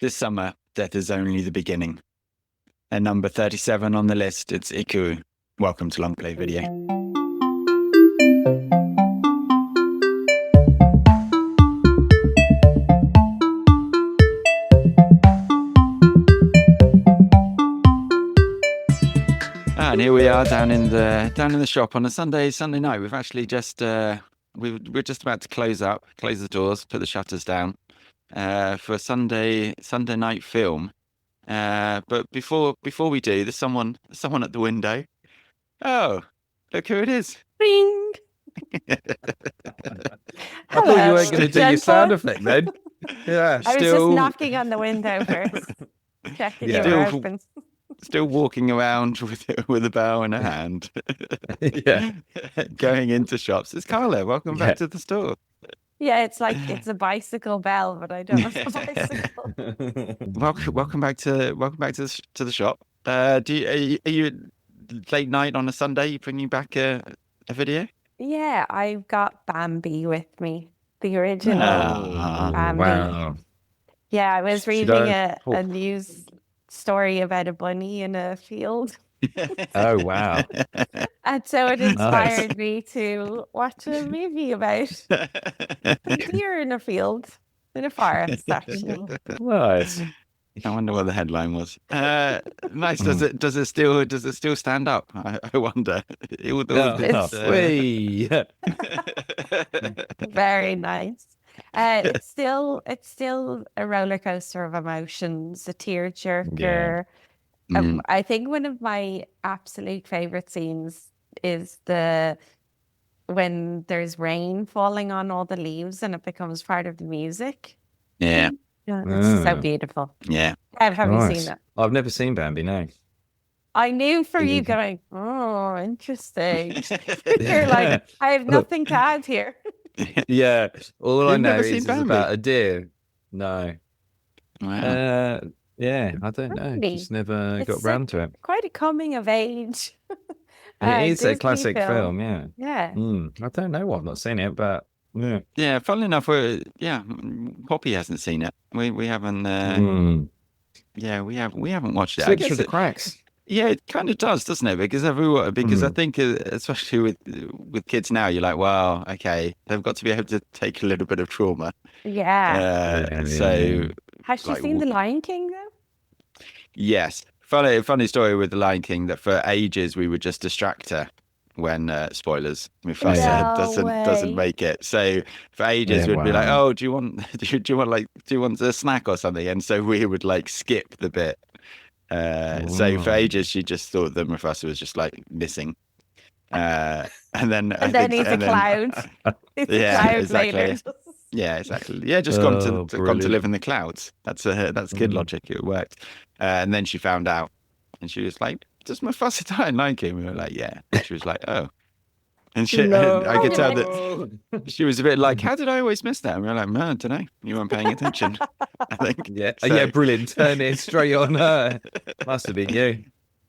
This summer, death is only the beginning. At number 37 on the list, it's Ikiru. Welcome to Long Play Video. And here we are down in the shop on a Sunday night. We've actually just we're just about to close the doors, put the shutters down for a Sunday night film. But before we do, there's someone at the window. Oh, look who it is! Ring. I thought you weren't going to do your sound effect then. Yeah, I was just knocking on the window first, checking you were open. Still walking around with a bow in a hand. Yeah. Going into shops. It's Carla. Welcome back to the store. Yeah, it's like it's a bicycle bell, but I don't know if it's a bicycle. Welcome back to the shop. Are you late night on a Sunday? You bringing back a video? Yeah, I've got Bambi with me, the original Bambi. Wow. Yeah, I was reading a news story about a bunny in a field. Oh, wow. And so it inspired me to watch a movie about a deer in a field, in a forest, actually. Nice. I wonder what the headline was. Nice. Does it still stand up? I wonder. Very nice. It's still a roller coaster of emotions, a tearjerker. Yeah. I think one of my absolute favorite scenes is when there's rain falling on all the leaves and it becomes part of the music. Yeah. It's so beautiful. Yeah. Have you seen that? I've never seen Bambi, no. I knew for you going, oh, interesting. You're like, I have nothing to add here. Yeah. All I know is Bambi? about a deer. No. Wow. Yeah, I don't know. Just never got round to it. Quite a coming of age. It is Disney a classic film, yeah. Yeah. I don't know why I've not seen it, but yeah. Yeah, funnily enough, Poppy hasn't seen it. We haven't. Yeah, we haven't watched it. Slips through the cracks. Yeah, it kind of does, doesn't it? Because I think, especially with kids now, you're like, wow, okay, they've got to be able to take a little bit of trauma. Yeah. So, has she seen The Lion King though? Yes. Funny story with The Lion King that for ages we would just distract her when spoilers, Mufasa doesn't make it. So for ages we'd be like, oh, do you want a snack or something? And so we would like skip the bit. So for ages she just thought that Mufasa was just like missing. And then he's a cloud. Exactly. Later. Yeah, exactly. Yeah, just gone to live in the clouds. That's kid logic. It worked. And then she found out, and she was like, "Does Mufasa die in Lion King?" We were like, "Yeah." And she was like, "Oh," and I could tell that she was a bit like, "How did I always miss that?" And we were like, "No, I don't know. You weren't paying attention." I think. Yeah, brilliant. Turn it straight on her. Must have been you.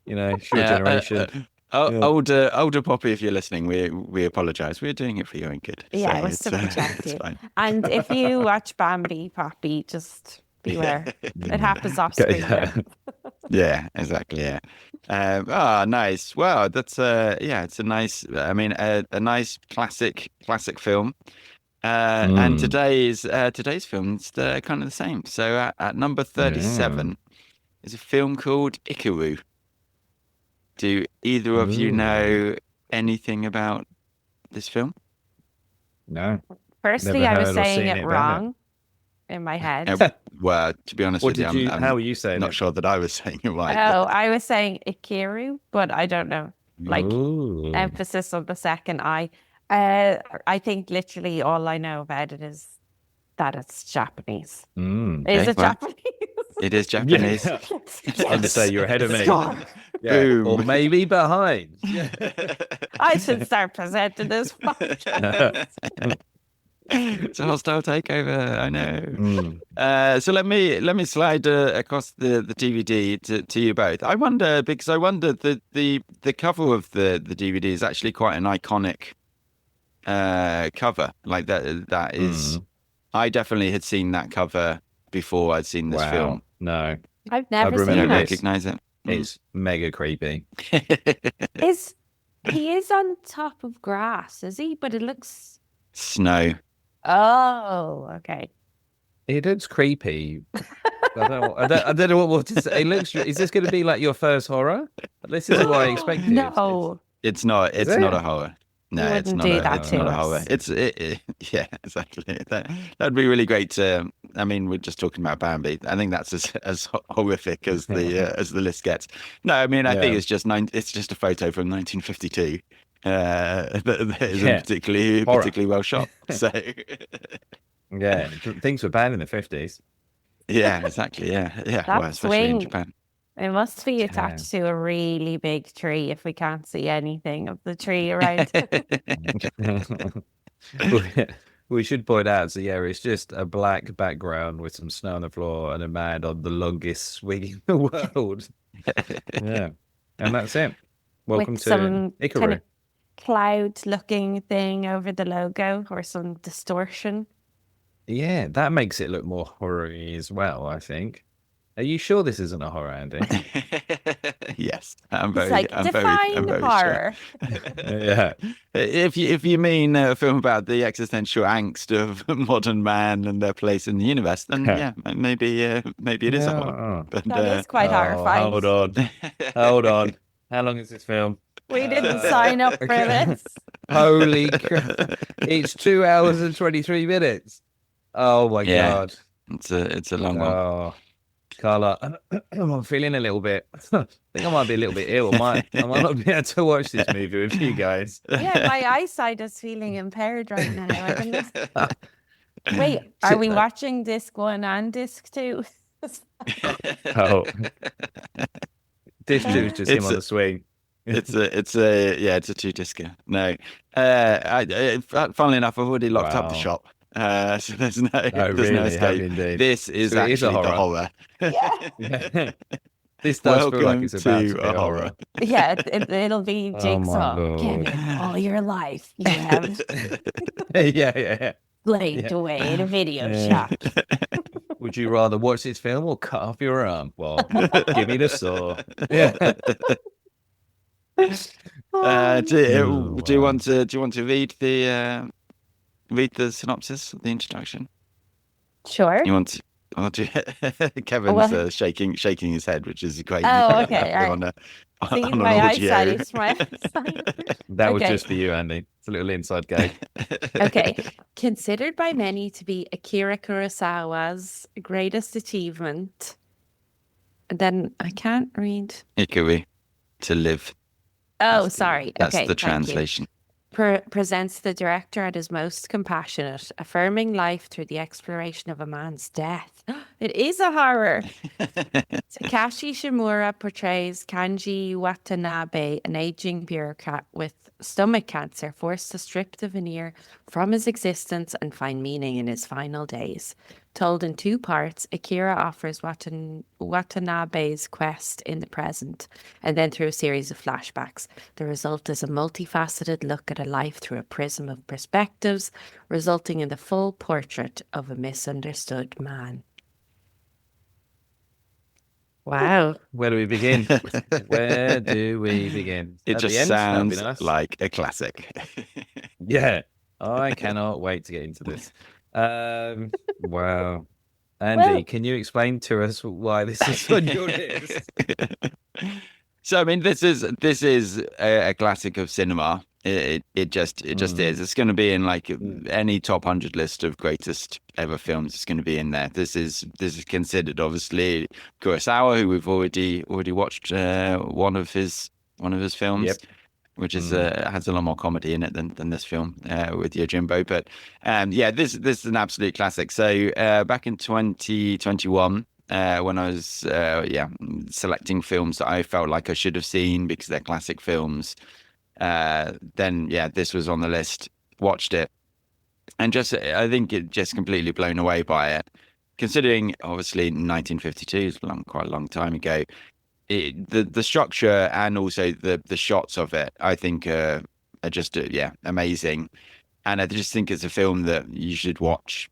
You know, short generation. Older Poppy, if you're listening, we apologise. We're doing it for your own good. Yeah, it was to protect you. And if you watch Bambi, Poppy, just beware. It happens off screen. Yeah, exactly. Yeah. Nice. Well, that's it's a nice. I mean, a nice classic film. And today's film's kind of the same. So at number 37 is a film called Ikiru. Do either of you know anything about this film? No. Firstly, I was saying it wrong in my head. Well, to be honest with you, how were you saying not sure that I was saying it right. Oh, I was saying Ikiru, but I don't know. Like emphasis on the second I. I think literally all I know about it is that it's Japanese. Is it Japanese? It is Japanese. Yeah. I'm going to say you're ahead of me. Boom. Or maybe behind. I should start presenting this podcast. It's a hostile takeover. I know. So let me slide across the DVD to you both. I wonder that the cover of the DVD is actually quite an iconic cover. Like that is. I definitely had seen that cover before I'd seen this film. No, I've never remember seen You don't it. it. recognize it? it's mega creepy. He is on top of grass, is he? But it looks. Snow. Oh, okay. It looks creepy. I don't know what more to say. It looks. Is this going to be like your first horror? This is what I expected. No, It's not. It's Is not it? a horror. No, You it's wouldn't not. do A, that it's to not a us. horror. Yeah, exactly. That'd be really great to. I mean, we're just talking about Bambi. I think that's as horrific as the list gets. No, I mean, I think Yeah. it's just It's just a photo from 1952. That isn't Yeah. particularly Horror. well shot. So Yeah, things were banned in the 50s. yeah, exactly. Yeah. That Well, especially in swing. Japan. It must be attached to a really big tree if we can't see anything of the tree around. We should point out, so yeah, it's just a black background with some snow on the floor and a man on the longest swing in the world. Yeah, and that's it. Welcome With to some Ikiru. kind of cloud-looking thing over the logo or some distortion. Yeah, that makes it look more horror-y as well, I think. Are you sure this isn't a horror, Andy? Yes, I'm It's very. like I'm define very horror. Yeah. If you mean a film about the existential angst of modern man and their place in the universe, then yeah, maybe it is a horror. But That is quite horrifying. Hold on. How long is this film? We didn't sign up for this. Holy crap! It's 2 hours and 23 minutes. Oh my god! It's a long one. Oh, Carla, I'm feeling a little bit. I think I might be a little bit ill. I might not be able to watch this movie with you guys. Yeah, my eyesight is feeling impaired right now. I don't know. Wait, are we watching disc 1 and disc 2? Oh, disc 2 is just him on the swing. It's a two-discer. No, funnily enough, I've already locked up the shop. So there's no escape. This is actually the horror. Yeah. This does feel like Welcome it's about to to be a horror. Yeah, it'll be Oh Jigsaw. my Give God. it all your life. You have Yeah. slaved away in a video Yeah. shop. Would you rather watch this film or cut off your arm? Well, give me the saw. Yeah. Do you want to read the synopsis, the introduction? Sure. You want to? Kevin's shaking his head, which is great. Oh, okay. All right. See, on my an eyesight audio. is my That was Okay. just for you, Andy. It's a little inside gag. Okay. Considered by many to be Akira Kurosawa's greatest achievement. And then I can't read. Ikiru, to live. Oh, sorry. That's Okay. the thank you. translation. Presents the director at his most compassionate, affirming life through the exploration of a man's death. It is a horror. Takashi Shimura portrays Kanji Watanabe, an aging bureaucrat with stomach cancer, forced to strip the veneer from his existence and find meaning in his final days. Told in 2 parts, Akira offers Watanabe's quest in the present, and then through a series of flashbacks. The result is a multifaceted look at a life through a prism of perspectives, resulting in the full portrait of a misunderstood man. Wow. Where do we begin? Where do we begin? It At the just end? That'd be sounds nice. like a classic. Yeah. I cannot wait to get into this. Wow. Andy, Well- can you explain to us why this is on your list? So I mean, this is a classic of cinema. It just is. It's going to be in like any top 100 list of greatest ever films. It's going to be in there. This is considered obviously Kurosawa, who we've already watched one of his films. Yep. Which is has a lot more comedy in it than this film with Yojimbo. But yeah, this is an absolute classic. So back in 2021, when I was selecting films that I felt like I should have seen because they're classic films, then yeah, this was on the list. Watched it, and I think it just completely blown away by it. Considering obviously 1952 is quite a long time ago. The structure and also the shots of it, I think, are just amazing, and I just think it's a film that you should watch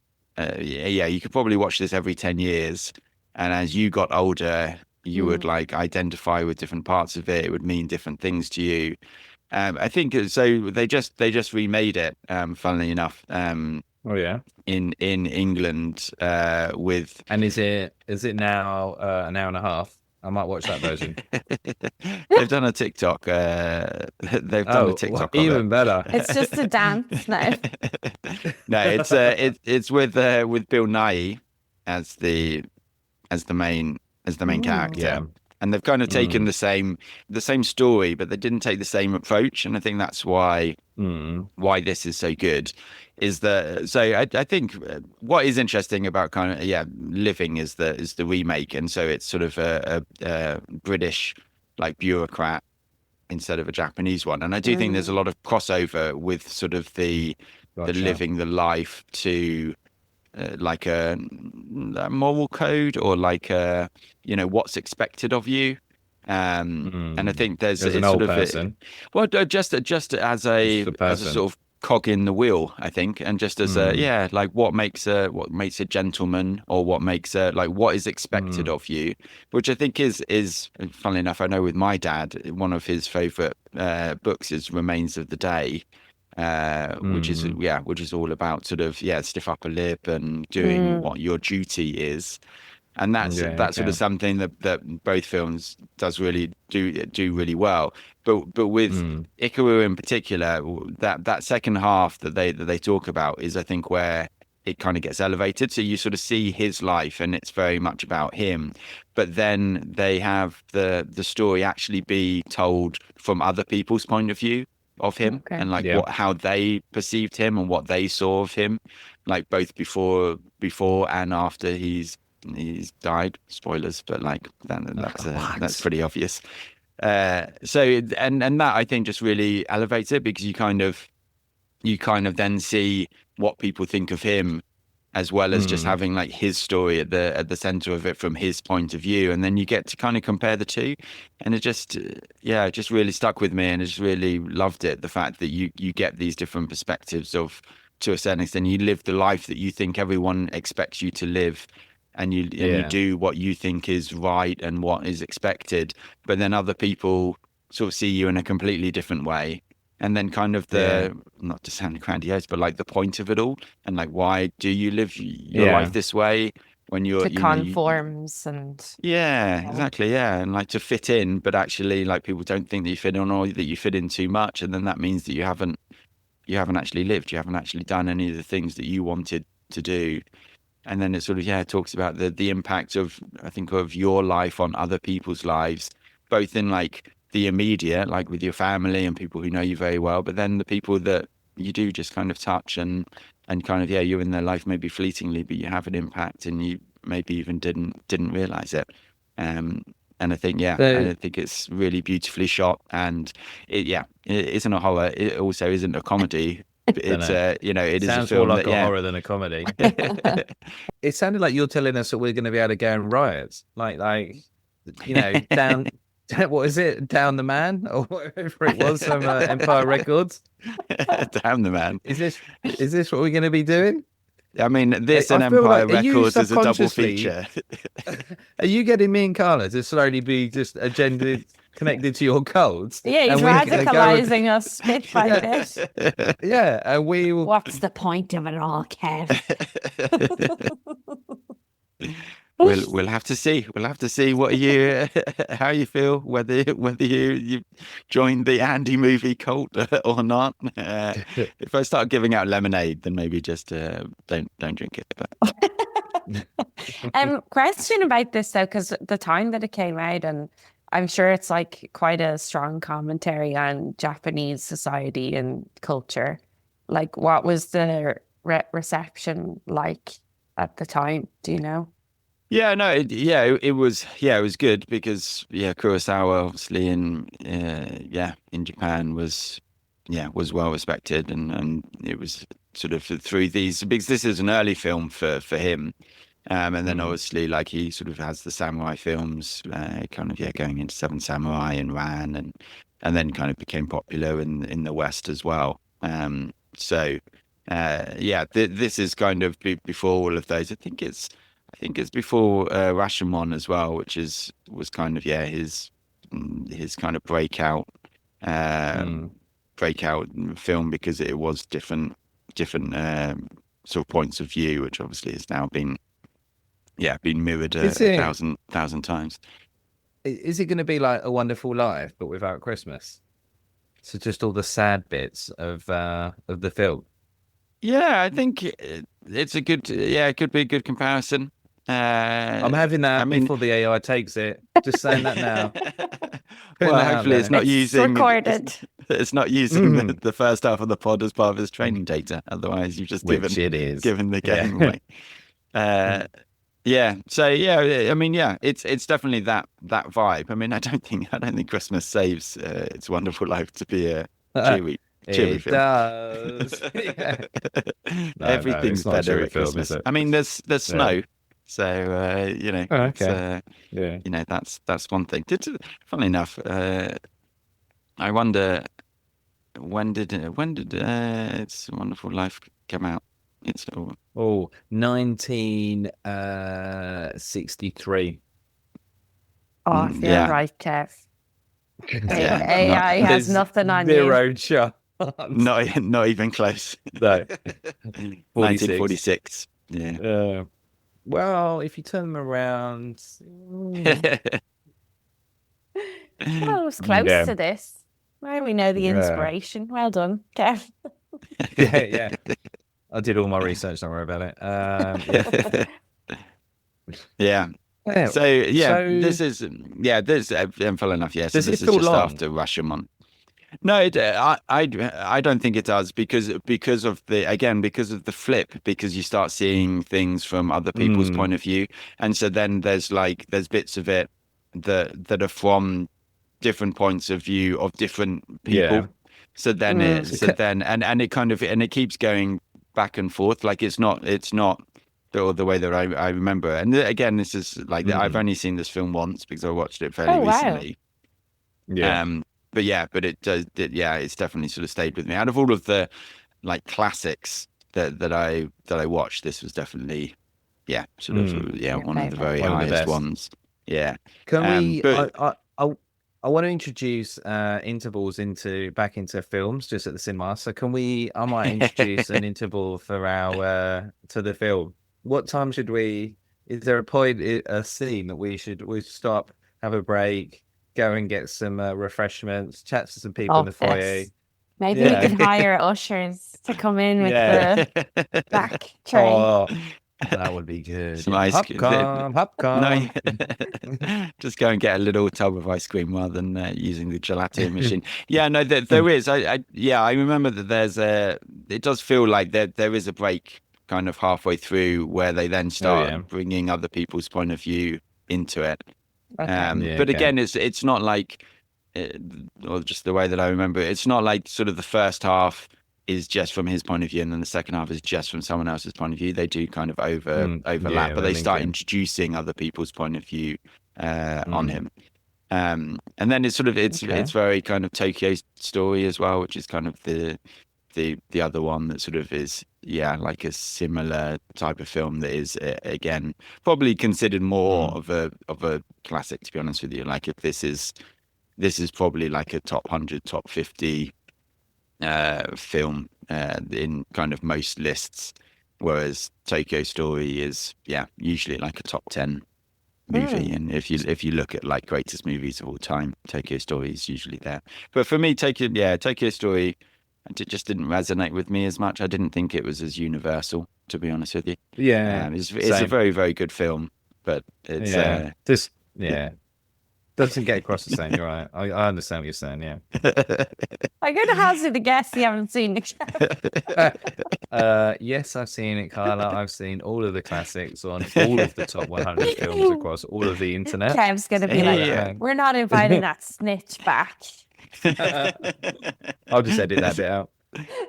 yeah, you could probably watch this every 10 years, and as you got older, you would like identify with different parts of it. It would mean different things to you. I think so. They just remade it. Funnily enough, Oh yeah. in England, with And is it now an hour and a half? I might watch that version. they've done a TikTok. They've done a TikTok of even it. better. It's just a dance now. No, it's with Bill Nighy as the main character. Yeah. And they've kind of taken the same story, but they didn't take the same approach. And I think that's why this is so good. Is that so? I think what is interesting about kind of Living is the remake, and so it's sort of a British like bureaucrat instead of a Japanese one. And I do think there's a lot of crossover with sort of the living the life to like a moral code, or like what's expected of you. And I think there's an old person. Just as a sort of cog in the wheel, I think, and just as like what makes a gentleman, or what makes like what is expected of you, which I think is funnily enough, I know with my dad, one of his favorite books is Remains of the Day. Which is all about sort of stiff upper lip and doing what your duty is, and that's sort of something that both films do really well. But with Ikiru in particular, that second half that they talk about is, I think, where it kind of gets elevated. So you sort of see his life, and it's very much about him. But then they have the story actually be told from other people's point of view of him, and like how they perceived him and what they saw of him, like both before and after he's died. Spoilers, but like that's pretty obvious. So and that, I think, just really elevates it, because you kind of then see what people think of him, as well as just having like his story at the center of it from his point of view, and then you get to kind of compare the two, and it just it just really stuck with me, and I just really loved it, the fact that you get these different perspectives of, to a certain extent, you live the life that you think everyone expects you to live, and you do what you think is right and what is expected, but then other people sort of see you in a completely different way. And then kind of not to sound grandiose, but like the point of it all, and like, why do you live your life this way when you're to conforms and exactly, and like to fit in, but actually like people don't think that you fit in, or that you fit in too much, and then that means that you haven't actually lived, you haven't actually done any of the things that you wanted to do. And then it sort of talks about the impact of, I think, of your life on other people's lives, both in like the immediate, like with your family and people who know you very well, but then the people that you do just kind of touch and kind of you're in their life maybe fleetingly, but you have an impact, and you maybe even didn't realize it. And I think I think it's really beautifully shot, and it isn't a horror, it also isn't a comedy. It's it is a film more like that, a horror than a comedy. It sounded like you're telling us that we're going to be able to go and riots, like down. What is it? Down the Man, or whatever it was from Empire Records. Down the Man. Is this what we're going to be doing? I mean, this and Empire Records is a double feature. Are you getting me and Carla to slowly be just agenda connected to your codes? Yeah, he's radicalizing us bit by bit. Yeah, and we will... What's the point of it all, Kev? We'll have to see. We'll have to see how you feel, whether you joined the Andy movie cult or not. If I start giving out lemonade, then maybe just don't drink it. But. Question about this though, because the time that it came out, and I'm sure it's like quite a strong commentary on Japanese society and culture. Like, what was the reception like at the time? Do you know? Yeah, no, it was good, because Kurosawa obviously in Japan was well respected, and it was sort of through these, because this is an early film for him, and then obviously like he sort of has the samurai films, kind of going into Seven Samurai and Ran, and then kind of became popular in the West as well. So this is kind of before all of those. I think it's before Rashomon as well, which was kind of his kind of breakout film, because it was different sort of points of view, which obviously has now been mirrored a thousand times. Is it going to be like A Wonderful Life but without Christmas? So just all the sad bits of the film. Yeah, I think it's a good. Yeah, it could be a good comparison. I'm having that before the AI takes it. Just saying that now. Well, hopefully it's not using recorded. It's not using the first half of the pod as part of its training data. Otherwise, you've just given the game away. Yeah. So I mean, it's definitely that vibe. I mean, I don't think Christmas saves It's Wonderful Life to be a cheery film. Does. Everything's better at Christmas. I mean, there's snow. So okay. That's one thing. Funnily enough, I wonder when did It's a Wonderful Life come out? It's 1963. Oh, you're right, Kev. AI has nothing on zero you. chance. Not even close. No. 1946. Yeah. Well, if you turn them around. Well, it was close to this. Well, we know the inspiration. Well done, Kev. Yeah. I did all my research. Don't worry about it. Yeah. So this is full enough. Yeah. So this is just after Rashomon. No, I don't think it does, because of the flip, because you start seeing things from other people's point of view, and so then there's bits of it that are from different points of view of different people. Yeah. So then it kind of it keeps going back and forth. Like it's not the way that I remember. And again, this is I've only seen this film once because I watched it fairly recently. Yeah. But it does. It's definitely sort of stayed with me. Out of all of the classics that I watched, this was definitely one of the very highest ones. Yeah. Can we? I want to introduce intervals back into films just at the cinema. So I might introduce an interval for our to the film. What time should we? Is there a scene that we should stop, have a break, go and get some refreshments, chat to some people in the foyer? Maybe we can hire ushers to come in with the back tray. Oh, that would be good. Some ice cream. Popcorn. No, just go and get a little tub of ice cream rather than using the gelato machine. There is. I remember that it does feel like there is a break kind of halfway through where they then start bringing other people's point of view into it. But again, it's not like, or just the way that I remember it, it's not like sort of the first half is just from his point of view and then the second half is just from someone else's point of view. They do kind of overlap, but they start introducing other people's point of view on him. And then it's very kind of Tokyo Story as well, which is kind of the other one that sort of is like a similar type of film that is again probably considered more of a classic, to be honest with you. Like if this is probably like a top 100, top 50 film in kind of most lists, whereas Tokyo Story is usually like a top 10 movie. And if you look at like greatest movies of all time, Tokyo Story is usually there. But for me, Tokyo Story, it just didn't resonate with me as much. I didn't think it was as universal, to be honest with you. It's a very, very good film, but it's doesn't get across the same. You're right. I understand what you're saying. Yeah. I'm going to hazard a guess you haven't seen it. Yes, I've seen it, Carla. I've seen all of the classics on all of the top 100 films across all of the internet. Kev's going to be we're not inviting that snitch back. I'll just edit that bit out.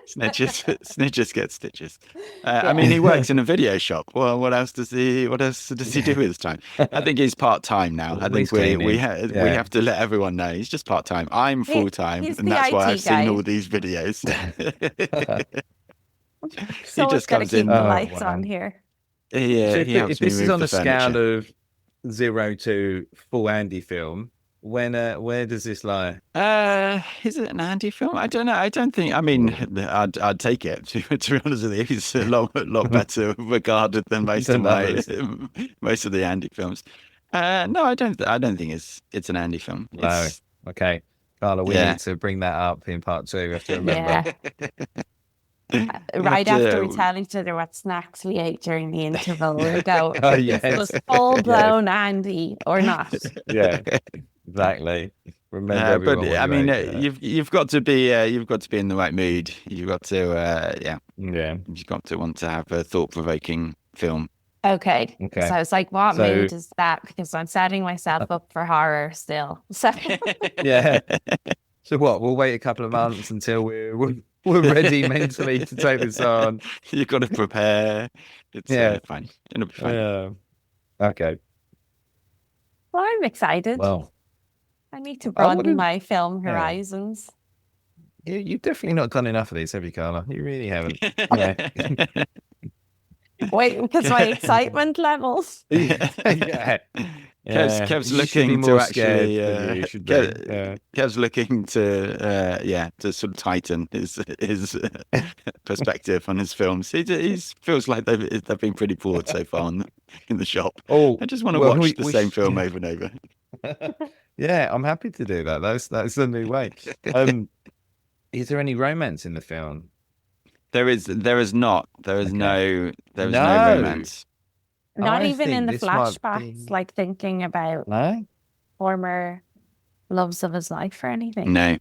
Snitches get stitches. I mean, he works in a video shop. Well, what else does he do with his time? I think he's part-time now. I think we have to let everyone know he's just part-time. I'm full-time, and that's why I've seen all these videos. Someone's just got to comes keep in. the Oh, lights wow. on here. So He helps if me this is move on the a scale furniture. of 0 to full Andy film, where does this lie? Is it an Andy film? I don't know. I don't think. I mean, I'd take it. To be honest with you, it's a lot better regarded than most of Than others. most of the Andy films. No, I don't. I don't think it's an Andy film. No. It's Okay, Carla, we Yeah. need to bring that up in part 2. We have to remember. Yeah. You Right have after we to- tell each other what snacks we ate during the interval, we'll go, Oh, this yes. was full-blown Andy or not. Yeah, exactly. Remember but everyone what I you mean, ate, yeah. you've got to be in the right mood. You've got to Yeah. you've got to want to have a thought-provoking film. Okay. Okay. So I was like, what So- mood is that? Because I'm setting myself up for horror still. So Yeah. So what? We'll wait a couple of months until we're ready mentally to take this on. You've got to prepare. It's fine. It'll be fine. Yeah. Okay. well, I'm excited. Well, I need to I broaden wouldn't- my film yeah. horizons. you've definitely not done enough of these, have you, Carla? You really haven't. Yeah. Wait, because my excitement levels. Yeah. Kev's You should be looking to more scared actually. than you should be. Yeah. Kev's looking to sort of tighten his perspective on his films. He feels like they've been pretty bored so far in the shop. Oh, I just want to well, watch the we same sh- film over and over. Yeah, I'm happy to do that. That's the new way. Is there any romance in the film? There is not. There is Okay. no No. romance. Not I even in the think this might flashbacks, be- like thinking about No? former loves of his life or anything. No.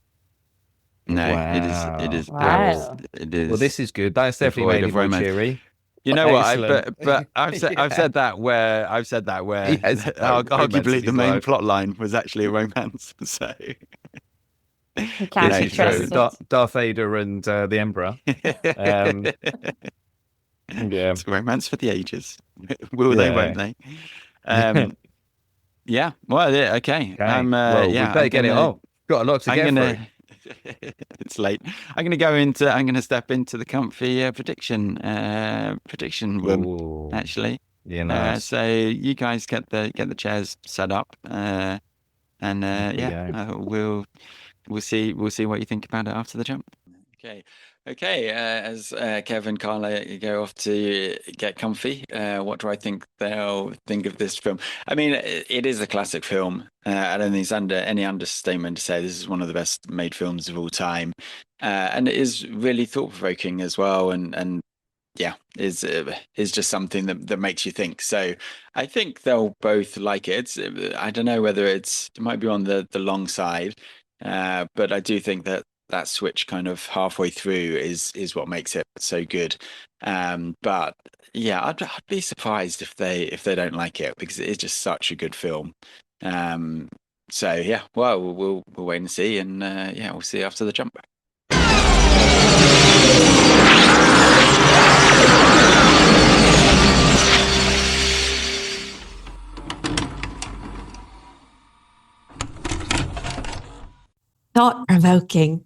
It Wow. is Wow. it is Well, this is good. That's definitely devoid made of it more romance. cheery. You know what? Excellent. But I've Yeah. said that where He has no romance arguably in the his main life. plot line was actually a romance. So He can't This be is true. trusted. Darth Vader and the Emperor. Yeah. it's a romance for the ages. Will they? Yeah. Won't they? Yeah. Well, yeah, okay. Okay. Well, we better get it on. Got a lot to get through. It's late. I'm gonna step into the comfy prediction room. Ooh. Actually. Yeah, nice. So you guys get the chairs set up, and we'll see what you think about it after the jump. Okay. As Kev and Carla go off to get comfy, what do I think they'll think of this film? I mean, it is a classic film. I don't think it's under any understatement to say this is one of the best made films of all time, and it is really thought provoking as well. And yeah, is just something that makes you think. So I think they'll both like it. I don't know whether it might be on the long side, but I do think that switch kind of halfway through is what makes it so good. But yeah, I'd be surprised if they don't like it, because it is just such a good film. So yeah, well, we'll wait and see, and we'll see after the jump. Thought provoking.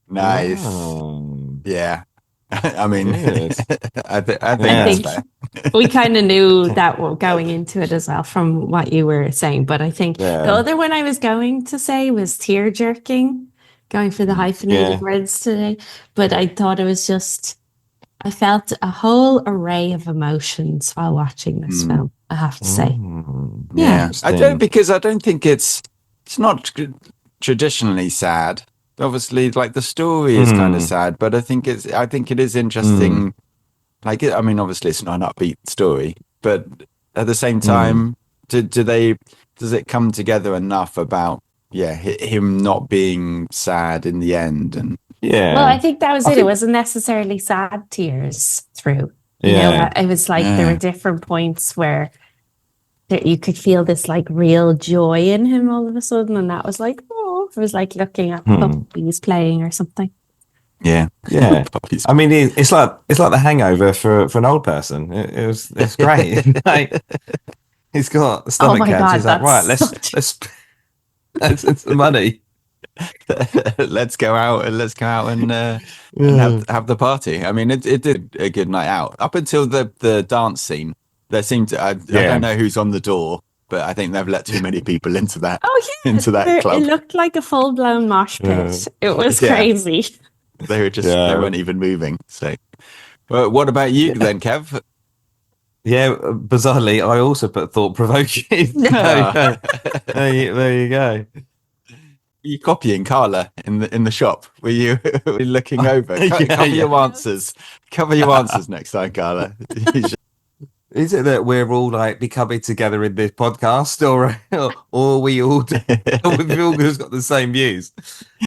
Nice. Oh. Yeah. I mean, Yes. I think I that's think fair. we kind of knew that going into it as well from what you were saying. But I think the other one I was going to say was tear jerking, going for the hyphenated words today. But I thought it was just, I felt a whole array of emotions while watching this film, I have to say. Yeah. I don't think it's not traditionally sad. Obviously, like, the story is kind of sad, but I think it is interesting. Like, I mean, obviously it's not an upbeat story, but at the same time, does it come together enough about him not being sad in the end? And Well, I think that was it. It wasn't necessarily sad tears through. You know, it was like there were different points where you could feel this like real joy in him all of a sudden, and that was like, oh, it was like looking at puppies playing or something. Yeah. I mean, it's like The Hangover for an old person. It's great. Like, he's got the stomach cancer. He's like, right, let's the money. let's go out and have the party. I mean, it did a good night out up until the dance scene. There seemed to I don't know who's on the door, but I think they've let too many people into that into that club. It looked like a full-blown mosh pit. It was crazy. They were just they weren't even moving. So, well, what about you then, Kev? Yeah, bizarrely, I also put thought-provoking. There you go. Were you copying Carla in the shop? Were you looking over? Cover your answers. Cover your answers next time, Carla. Is it that we're all like becoming together in this podcast, or we all we've all just got the same views?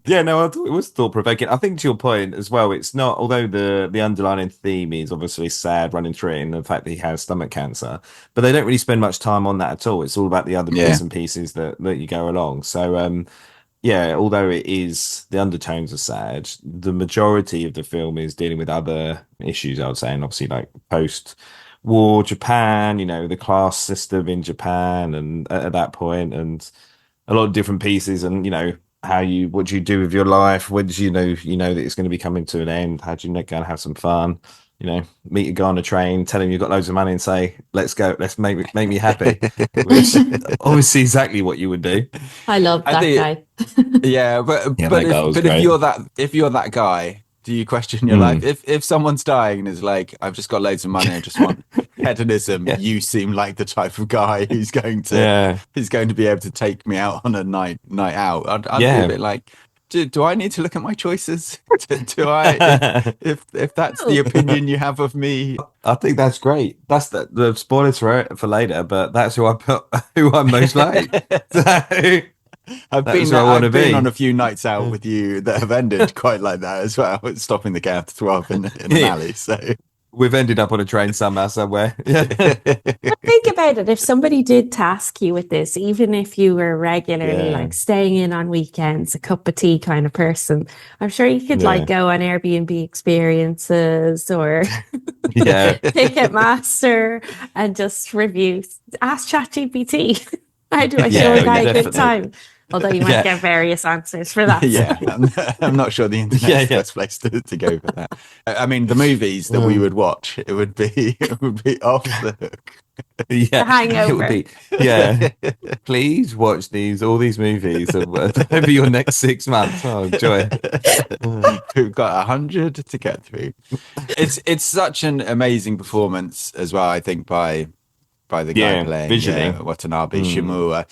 Yeah, no, I thought it was thought provoking. I think to your point as well, it's not. Although the underlying theme is obviously sad running through it, and the fact that he has stomach cancer, but they don't really spend much time on that at all. It's all about the other bits and pieces that you go along. So, yeah, although it is the undertones are sad, the majority of the film is dealing with other issues. I would say, and obviously like post-war Japan, the class system in Japan, and at that point, and a lot of different pieces, and what do you do with your life? When do you know that it's going to be coming to an end? How do you go and have some fun? Meet a guy on a train, tell him you've got loads of money, and say, "Let's go, let's make me happy." Which obviously exactly what you would do. I love that guy. Yeah, but if you're that guy, do you question your life? If someone's dying and is like, "I've just got loads of money, I just want hedonism," you seem like the type of guy who's going to be able to take me out on a night out. I'd be a bit like, do I need to look at my choices? Do I? If that's the opinion you have of me, I think that's great. That's the spoilers for later, but that's who I'm most like. So, I've been on a few nights out with you that have ended quite like that as well. Stopping the cab after 12 in an alley. So we've ended up on a train somewhere. But think about it. If somebody did task you with this, even if you were regularly like staying in on weekends, a cup of tea kind of person, I'm sure you could like go on Airbnb experiences or Ticketmaster and just review. Ask ChatGPT. How do I show a guy a good time? Although you might get various answers for that. Yeah, I'm not sure the internet's the best place to go for that. I mean, the movies that we would watch, it would be off the hook. The Hangover. It would be, please watch all these movies over your next 6 months. Oh, enjoy it. We've got 100 to get through. It's such an amazing performance as well, I think, by the guy playing Watanabe Shimura.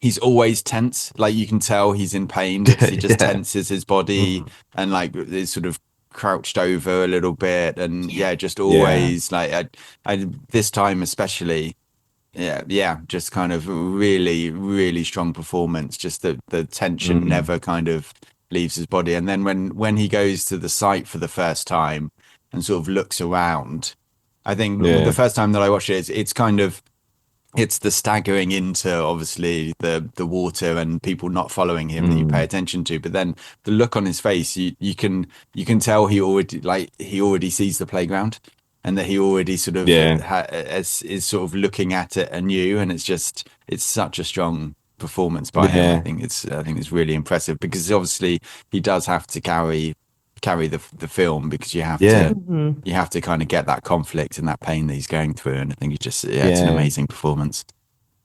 He's always tense. Like you can tell he's in pain because he just tenses his body and like is sort of crouched over a little bit, and just always like I this time especially, just kind of really, really strong performance. Just the tension never kind of leaves his body, and then when he goes to the site for the first time and sort of looks around, I think the first time that I watched it, it's the staggering into obviously the water and people not following him that you pay attention to, but then the look on his face, you can tell he already sees the playground, and that he already sort of is sort of looking at it anew, and it's such a strong performance by him. I think it's really impressive, because obviously he does have to carry the film, because you have to kind of get that conflict and that pain that he's going through, and I think it's an amazing performance.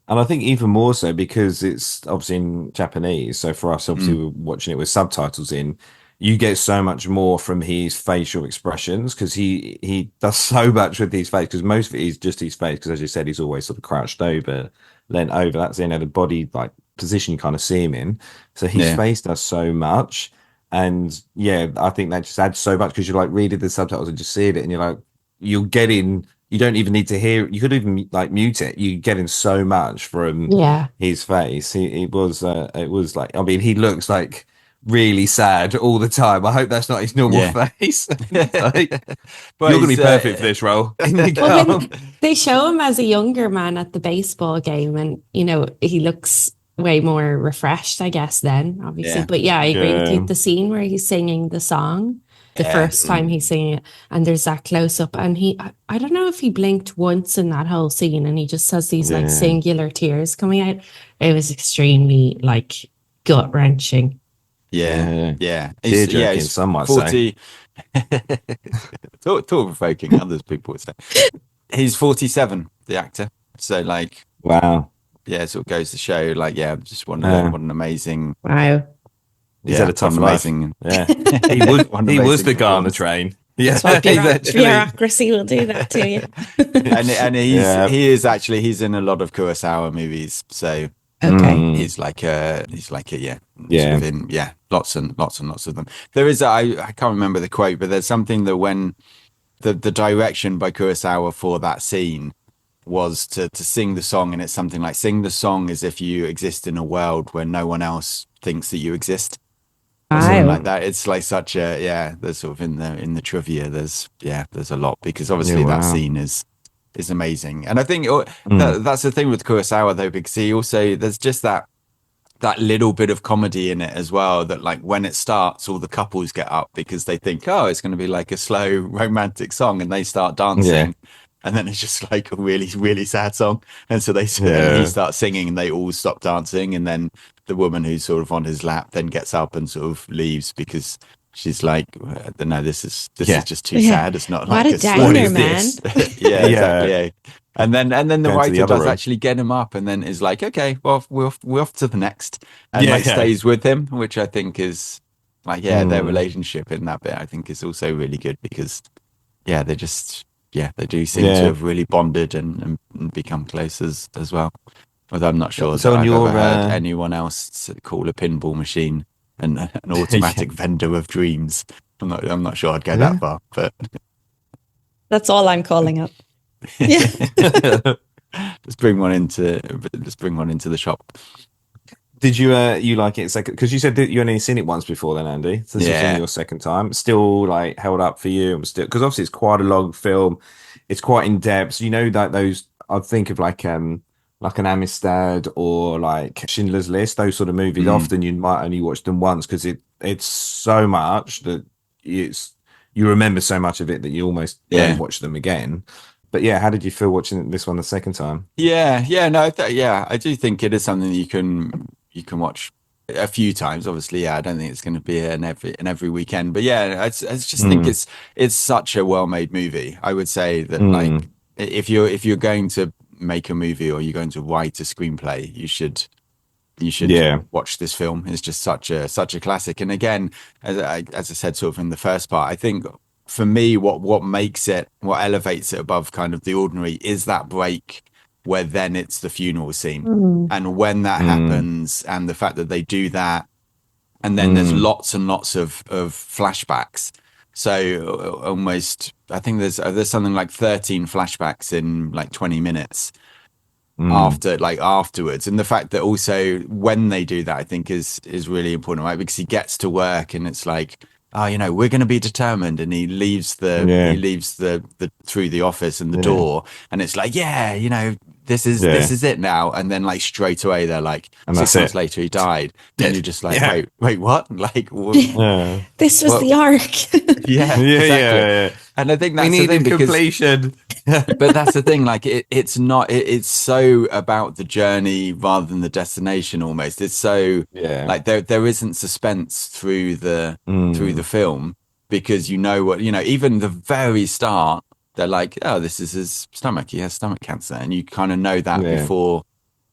And I think even more so because it's obviously in Japanese, so for us obviously we're watching it with subtitles in, you get so much more from his facial expressions, because he does so much with his face, because most of it is just his face, because as you said, he's always sort of crouched over, leant over. That's the body like position you kind of see him in, so his face does so much. And I think that just adds so much, because you're like reading the subtitles and just seeing it, and you're like, you're getting, you don't even need to hear, you could even like mute it. You're getting so much from his face. It was like, I mean, he looks like really sad all the time. I hope that's not his normal face. Like, you're going to be perfect for this role. Well, they show him as a younger man at the baseball game, and he looks way more refreshed, I guess, then, obviously. But I agree with you. The scene where he's singing the song, the first time he's singing it, and there's that close up, and I don't know if he blinked once in that whole scene, and he just has these like singular tears coming out. It was extremely like gut wrenching. Yeah. Tear-jerking, He's some might 40. Thought provoking, others people would say. He's 47, the actor. So like, wow. yeah, it sort of goes to show, like, yeah, just what an amazing. Wow. He's had a tough life. Amazing. Yeah. He was the guy on the train. Yeah. That's what Exactly. bureaucracy will do that to you. and he's in a lot of Kurosawa movies. So Okay. he's like a sort Yeah. of in lots and lots of them. There is I can't remember the quote, but there's something that when the direction by Kurosawa for that scene was to sing the song, and it's something like sing the song as if you exist in a world where no one else thinks that you exist. Or something like that. It's like such a there's sort of in the trivia there's a lot, because obviously that scene is amazing. And I think that's the thing with Kurosawa though, because he also, there's just that little bit of comedy in it as well, that like when it starts all the couples get up because they think, oh, it's going to be like a slow romantic song, and they start dancing. And then it's just like a really, really sad song. And so and he starts singing and they all stop dancing. And then the woman who's sort of on his lap then gets up and sort of leaves, because she's like, no, this is just too sad. It's not what like a downer, man. Exactly. And then the writer does room. actually get him up and then is like, okay, well, we're off to the next, and stays with him, which I think is like, their relationship in that bit I think is also really good, because they just they do seem to have really bonded and become close as well. Although I'm not sure that I've ever heard anyone else call a pinball machine an automatic vendor of dreams. I'm not sure I'd go that far, but that's all I'm calling up. Just bring one into the shop. Did you like it second? Because you said that you only seen it once before then, Andy. So this was only your second time. Still like held up for you, because obviously it's quite a long film. It's quite in depth. You know, that those, I think of like an Amistad or like Schindler's List, those sort of movies. Often you might only watch them once because it's so much that you remember so much of it that you almost don't watch them again. But how did you feel watching this one the second time? I do think it is something that you can watch a few times. Obviously, I don't think it's going to be an every weekend, but I just think it's such a well-made movie. I would say that like if you're going to make a movie or you're going to write a screenplay, you should watch this film. It's just such a classic. And again, as I said sort of in the first part, I think for me what elevates it above kind of the ordinary is that break where then it's the funeral scene. And when that happens, and the fact that they do that, and then there's lots and lots of flashbacks. So almost, I think there's something like 13 flashbacks in like 20 minutes afterwards. And the fact that also when they do that, I think is really important, right? Because he gets to work and it's like, oh, we're going to be determined, and he leaves the through the office and the door, and it's like, this is it now. And then like straight away they're like, and 6 months later he died. And you're just like, wait, what? Like, this was the arc. Exactly. And I think that's we the thing, because completion. but that's the thing, like it's not, it's so about the journey rather than the destination. Almost, it's so like there isn't suspense through the film, because even the very start, they're like, oh, this is his stomach, he has stomach cancer, and you kind of know that before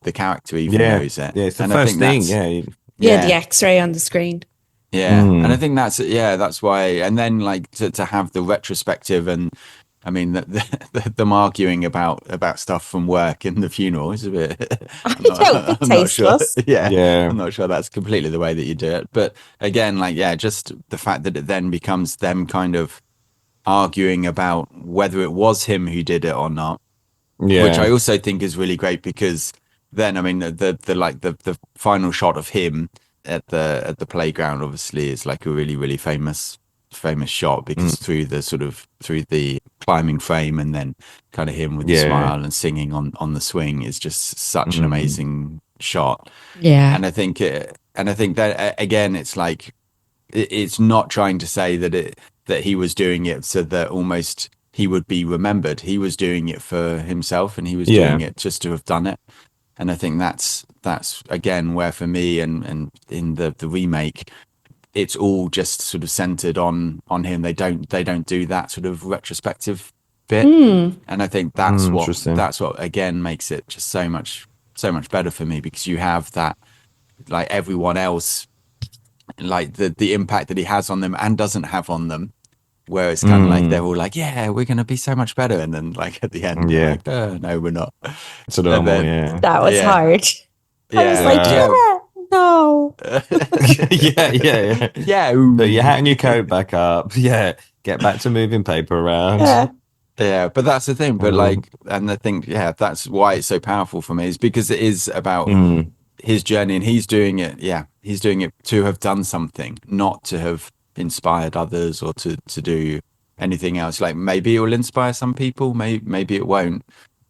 the character even knows it. It's the first thing. The X-ray on the screen. And I think that's why. And then like to have the retrospective, and I mean them arguing about stuff from work in the funeral is a bit. I'm not sure. I'm not sure that's completely the way that you do it. But again, like just the fact that it then becomes them kind of arguing about whether it was him who did it or not, which I also think is really great, because then I mean the final shot of him at the playground obviously is like a really, really famous shot, because through the climbing frame, and then kind of him with the smile and singing on the swing is just such an amazing shot. And I think that again, it's like it's not trying to say that he was doing it so that almost he would be remembered. He was doing it for himself, and he was doing it just to have done it. And I think that's again where for me and in the remake, it's all just sort of centered on him. They don't do that sort of retrospective bit, and I think that's what again makes it just so much better for me, because you have that, like, everyone else, like the impact that he has on them and doesn't have on them, where it's kind of like they're all like, yeah, we're gonna be so much better, and then like at the end, they're like, no, we're not. It's a normal, That was hard. I was like, no. Yeah. Put your hat and your coat back up. Yeah, get back to moving paper around. Yeah, but that's the thing. But like, and I think, that's why it's so powerful for me, is because it is about his journey, and he's doing it. Yeah, he's doing it to have done something, not to have inspired others or to do anything else. Like, maybe it will inspire some people, maybe it won't.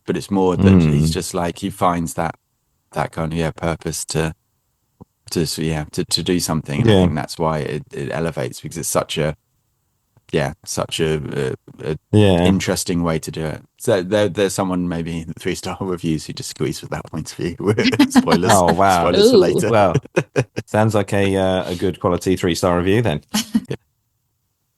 But it's more that he's just like, he finds that kind of purpose to do something. And I think that's why it elevates, because it's such a interesting way to do it. So there's someone maybe in the 3-star reviews who just agrees with that point of view. Spoilers. Oh wow! Spoilers for later. Well, sounds like a good quality 3-star review then.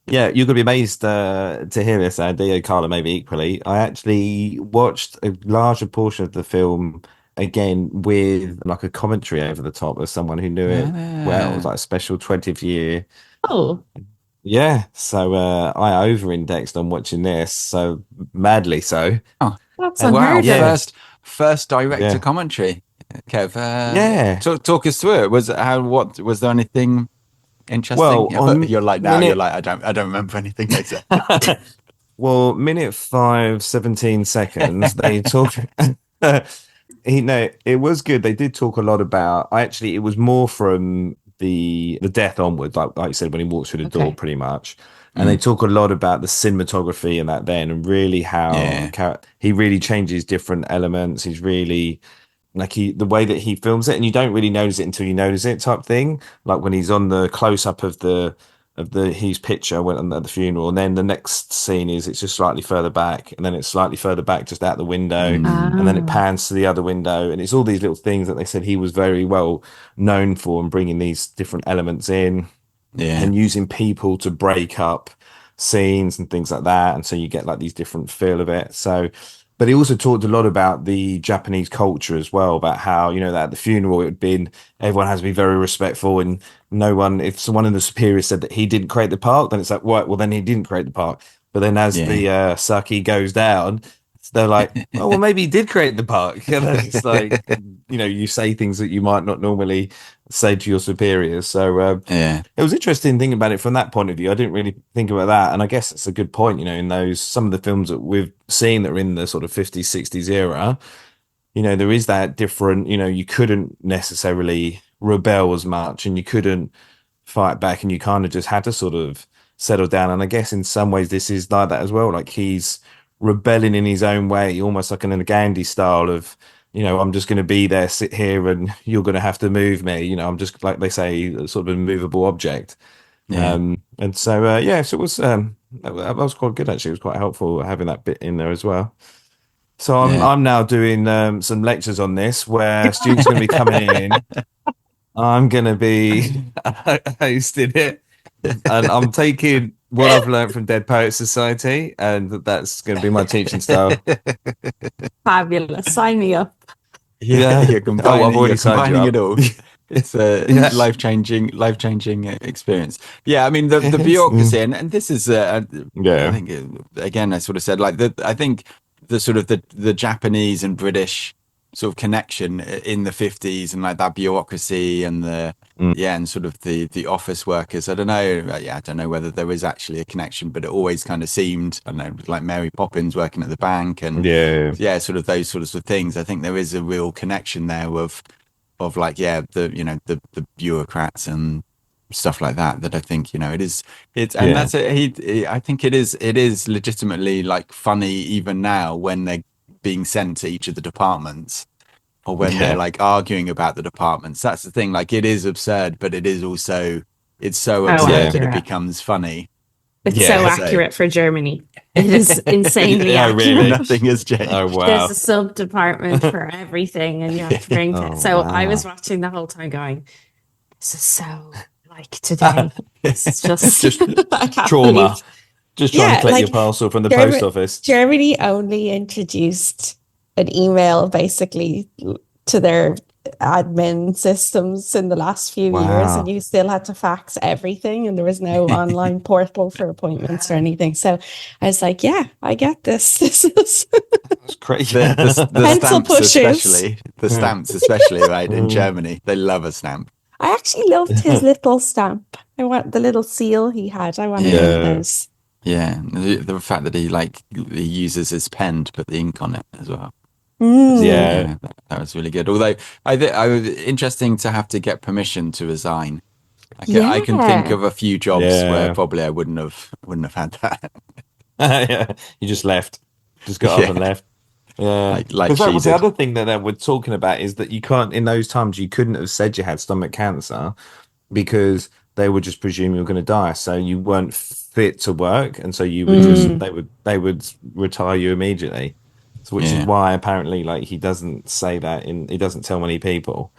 Yeah, you're gonna be amazed to hear this, Andy, and Carla maybe equally. I actually watched a larger portion of the film again with like a commentary over the top of someone who knew it well. It was like a special 20th year. Oh. Yeah, so I over-indexed on watching this, so madly so. Oh, that's unheard of. First director commentary. Kev, talk us through it. What was there anything interesting? Well, you're like now. You're like, I don't remember anything later. Well, minute 5, 17 seconds. They talk. It was good. They did talk a lot about. It was more from the death onwards, like you said, when he walks through the door, pretty much. And they talk a lot about the cinematography and that then, and really how he really changes different elements. He's really like the way that he films it, and you don't really notice it until you notice it, type thing. Like when he's on the close up of his picture went on at the funeral, and then the next scene is it's just slightly further back, and then it's slightly further back just out the window, and then it pans to the other window, and it's all these little things that they said he was very well known for, and bringing these different elements in, and using people to break up scenes and things like that, and so you get like these different feel of it. So, but he also talked a lot about the Japanese culture as well, about how, that at the funeral it had been, everyone has to be very respectful, and no one, if someone in the superior said that he didn't create the park, then it's like, right, well then he didn't create the park. But then as the sake goes down, they're like, oh, well maybe he did create the park. And it's like, you say things that you might not normally say to your superiors. So it was interesting thinking about it from that point of view. I didn't really think about that, and I guess it's a good point. In some of the films that we've seen that are in the sort of 50s, 60s era, there is that different. You couldn't necessarily rebel as much, and you couldn't fight back, and you kind of just had to sort of settle down. And I guess in some ways this is like that as well. Like he's rebelling in his own way, almost like in a Gandhi style of, I'm just going to be there, sit here, and you're going to have to move me. I'm just, like they say, sort of a movable object. And so, so it was, that was quite good, actually. It was quite helpful having that bit in there as well. So I'm now doing some lectures on this where students are going to be coming in. I'm going to be hosting it. And I'm taking what I've learned from Dead Poets Society, and that's going to be my teaching style. Fabulous. Sign me up. You're combining, I've already combining it all. It's a life-changing experience. Yeah, I mean, the bureaucracy, and this is, I think, again, I sort of said, like, I think the sort of the Japanese and British sort of connection in the 50s, and like that bureaucracy and and sort of the office workers. I don't know. I don't know whether there is actually a connection, but it always kind of seemed, I don't know, like Mary Poppins working at the bank, and sort of those sorts of things. I think there is a real connection there of like the bureaucrats and stuff like that I think and that's I think it is legitimately like funny even now when they're being sent to each of the departments, or when they're like arguing about the departments. That's the thing, like it is absurd, but it is also, it's so absurd that it becomes funny. It's so accurate for Germany. It is insanely Yeah, accurate. really? Nothing has changed. Oh wow. There's a sub department for everything, and you have to drink Oh, it. So I wow. was watching the whole time going, this is so like today. This is just I can't Trauma. believe- Just trying to Yeah, collect your like, parcel from the German- post office. Germany only introduced an email basically to their admin systems in the last few years, Wow. and you still had to fax everything, and there was no online portal for appointments or anything. So I was like, yeah, I get this. This is That's crazy. The Pencil stamps, pushers. especially the stamps, especially right in Mm. Germany, they love a stamp. I actually loved his little stamp. I want the little seal he had. I wanted one Yeah. of those. Yeah, the fact that he uses his pen to put the ink on it as well. Mm. Yeah. That was really good. Although I was interesting to have to get permission to resign. I can think Yeah. of a few jobs Yeah. where probably I wouldn't have had that. Yeah. You just left. Just got up and Yeah. left. Yeah. Like Because that she was the did. other thing that they were talking about, is that you can't, in those times, you couldn't have said you had stomach cancer because they would just presume you were going to die. So you weren't fit to work. And so you would just, they would retire you immediately. So, which Yeah. is why apparently, like, he doesn't say that he doesn't tell many people,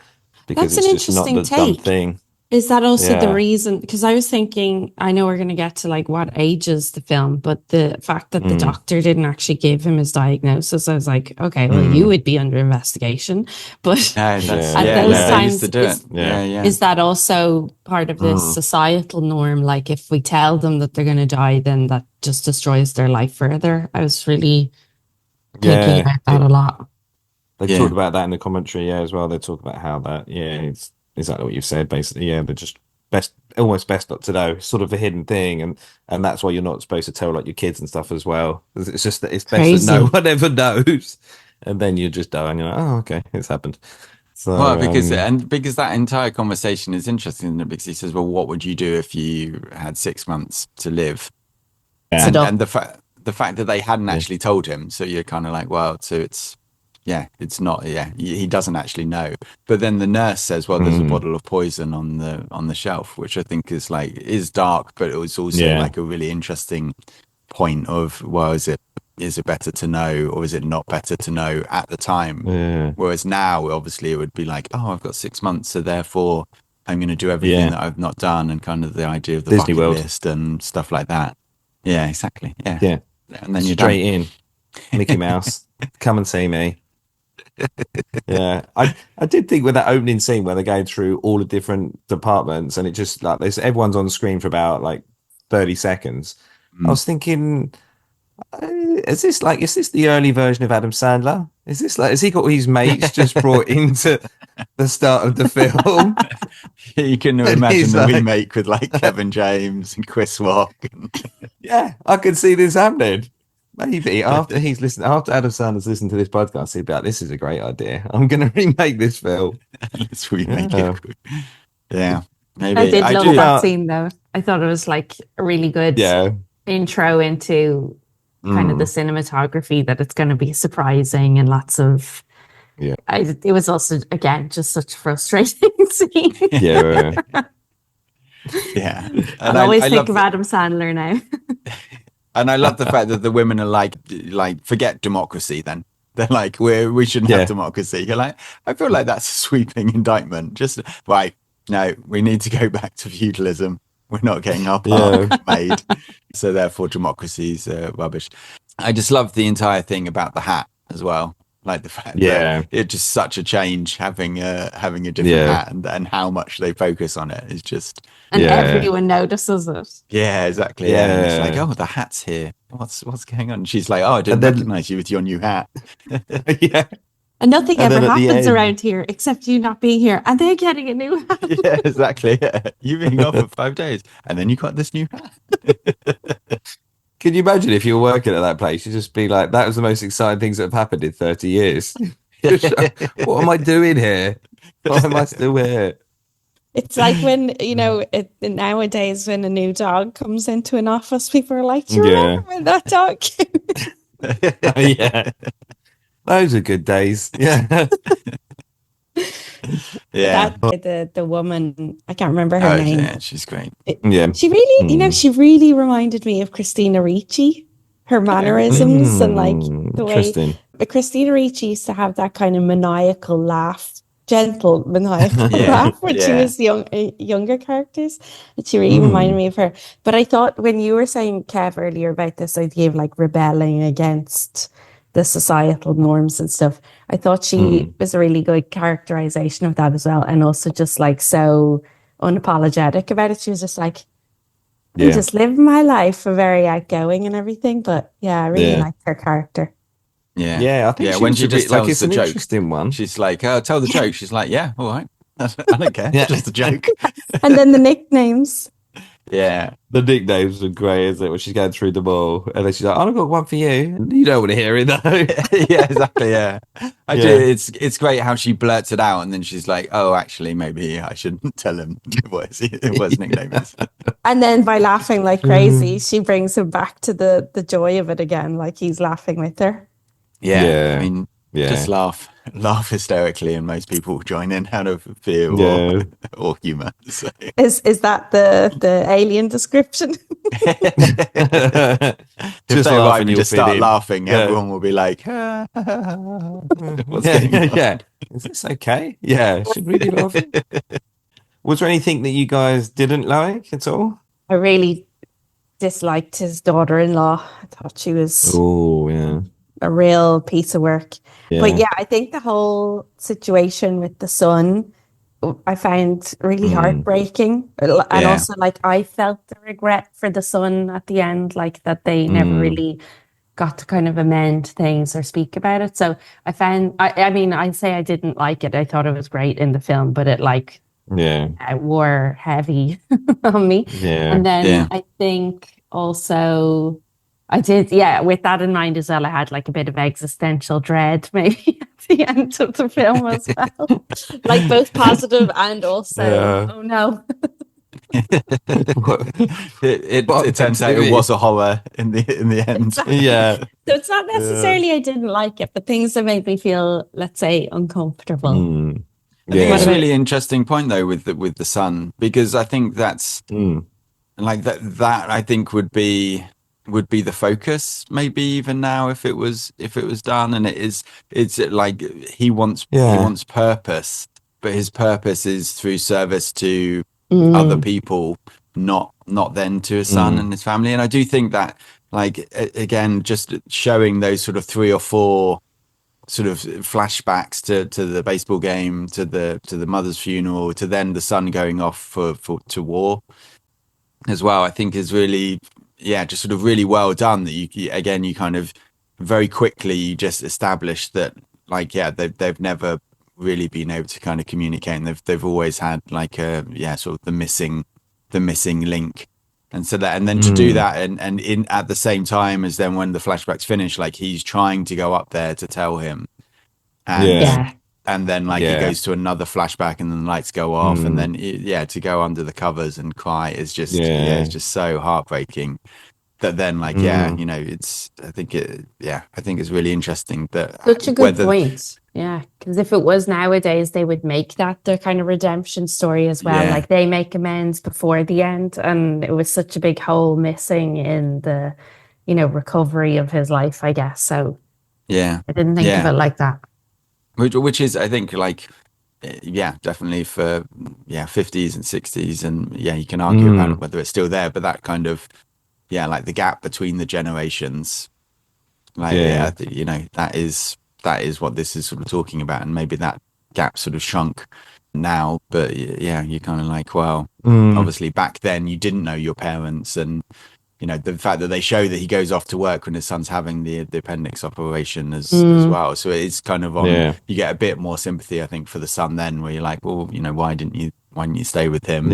because That's an it's just not the interesting dumb take. thing. Is that also the Yeah. reason? Because I was thinking, I know we're going to get to like what ages the film, but the fact that the doctor didn't actually give him his diagnosis, I was like, okay, well, you would be under investigation. But No, that's, At yeah, those no, they used to times, do it. Yeah. Yeah. is that also part of this societal norm? Like, if we tell them that they're going to die, then that just destroys their life further. I was really thinking about that a lot. They Yeah. talked about that in the commentary, as well. They talk about how that, it's exactly what you've said, basically. Yeah, they're just almost best not to know, sort of a hidden thing, and that's why you're not supposed to tell like your kids and stuff as well. It's just that it's best Crazy. that no one ever knows, and then you just die, and you're like, oh, okay, it's happened. So, Well, because that entire conversation is interesting, isn't it? Because he says, "Well, what would you do if you had 6 months to live?" Yeah. And the fact that they hadn't actually told him, so you're kind of like, well, so it's not, he doesn't actually know. But then the nurse says, well, there's a bottle of poison on the shelf, which I think is dark, but it was also like a really interesting point of, well, is it better to know, or is it not better to know at the time? Yeah. Whereas now, obviously, it would be like, oh, I've got 6 months, so therefore I'm going to do everything that I've not done, and kind of the idea of the Disney bucket World list and stuff like that. Yeah, exactly. Yeah. Yeah. And then you're Straight done. in, Mickey Mouse, come and see me. Yeah, I did think with that opening scene where they're going through all the different departments, and it just like everyone's on screen for about like 30 seconds. I was thinking, is this the early version of Adam Sandler? Is this like, has he got his mates just brought into the start of the film? You can And imagine he's the like- remake with like Kevin James and Chris Rock. Yeah, I could see this happening. Maybe after Adam Sandler's listened to this podcast, he'd be like, "This is a great idea. I'm going to remake this film." Let's remake it. Yeah, maybe. I did love do. that scene though. I thought it was like a really good Yeah, intro into kind of the cinematography, that it's going to be surprising and lots of. Yeah. It was also, again, just such a frustrating scene. yeah. Yeah, I'll always think of Adam Sandler now. And I love the fact that the women are like forget democracy. Then they're like, we shouldn't have democracy. You're like, I feel like that's a sweeping indictment. Just right, no, we need to go back to feudalism. We're not getting our park made, so therefore democracy's rubbish. I just love the entire thing about the hat as well. Like the fact that it's just such a change having a different hat, and how much they focus on it is just. And everyone notices it. Yeah, exactly. Yeah. And it's like, oh, the hat's here. What's going on? And she's like, oh, I didn't recognize you with your new hat. Yeah. And nothing And ever then at the happens end- around here except you not being here, and they're getting a new hat. Yeah, exactly. Yeah. You being off for 5 days, and then you got this new hat. Can you imagine if you were working at that place? You'd just be like, that was the most exciting things that have happened in 30 years. What am I doing here? Why am I still here? It's like when, nowadays when a new dog comes into an office, people are like, do you remember when that dog came? Yeah. Those are good days. Yeah. Yeah. The woman, I can't remember her name. Yeah, she's great. Yeah. She really, she really reminded me of Christina Ricci. her mannerisms and like the way Interesting. Christina Ricci used to have that kind of maniacal laugh, gentle maniacal laugh when she was younger characters. And she really reminded me of her. But I thought when you were saying, Kev, earlier about this idea of like rebelling against the societal norms and stuff, I thought she was a really good characterization of that as well. And also just like so unapologetic about it. She was just like, I'm just living my life, very outgoing and everything. But yeah, I really liked her character. Yeah, I think when she just tells it's the an joke, interesting one. she's like, "Oh, tell the joke." She's like, "Yeah, all right, I don't care, just a joke." And then the nicknames. Yeah, the nicknames are great, isn't it? When she's going through them all, and then she's like, "I've got one for you." And you don't want to hear it though. yeah, exactly. Yeah, I do. It's great how she blurts it out, and then she's like, "Oh, actually, maybe I shouldn't tell him what his nickname is." And then by laughing like crazy, she brings him back to the joy of it again, like he's laughing with her. Yeah. I mean, just laugh hysterically, and most people join in out of fear or humor. So. Is that the alien description? If Just they laugh and just start laughing, everyone will be like, "What's going on? Yeah, is this okay? Yeah, should we be laughing?" Was there anything that you guys didn't like at all? I really disliked his daughter-in-law. I thought she was a real piece of work. Yeah. But yeah, I think the whole situation with the son, I found really heartbreaking. And also, like, I felt the regret for the son at the end, like that they never really got to kind of amend things or speak about it. So I found, I mean, I'd say I didn't like it. I thought it was great in the film, but it like, it wore heavy on me. And then I think also I did, with that in mind as well, I had like a bit of existential dread maybe at the end of the film as well. Like both positive and also, oh no. it turns out it was a horror in the end. Exactly. Yeah. So it's not necessarily I didn't like it, but things that made me feel, let's say, uncomfortable. I think it's a really interesting point though with the son, because I think that's like that I think would be the focus maybe even now if it was done, and it's like he wants purpose, but his purpose is through service to other people, not then to his son and his family. And I do think that, like, again, just showing those sort of 3 or 4 sort of flashbacks to the baseball game, to the mother's funeral, to then the son going off to war as well, I think is really just sort of really well done. That you kind of very quickly you just establish that, like, they've never really been able to kind of communicate, and they've always had like a sort of the missing link. And so that, and then to do that, and in at the same time as then when the flashbacks finish, like he's trying to go up there to tell him, and then like he goes to another flashback, and then the lights go off, and then to go under the covers and cry is just it's just so heartbreaking. That then like you know, it's I think it's really interesting that such a good point. Yeah, because if it was nowadays, they would make that their kind of redemption story as well. Like they make amends before the end, and it was such a big hole missing in the, recovery of his life, I guess. So I didn't think of it like that. Which is, I think, like, definitely for 50s and 60s, and you can argue about whether it's still there, but that kind of like the gap between the generations, like that is what this is sort of talking about, and maybe that gap sort of shrunk now, but you're kind of like, well, obviously back then you didn't know your parents, and the fact that they show that he goes off to work when his son's having the appendix operation as well, so it's kind of on you get a bit more sympathy, I think, for the son then, where you're like, well, why didn't you stay with him?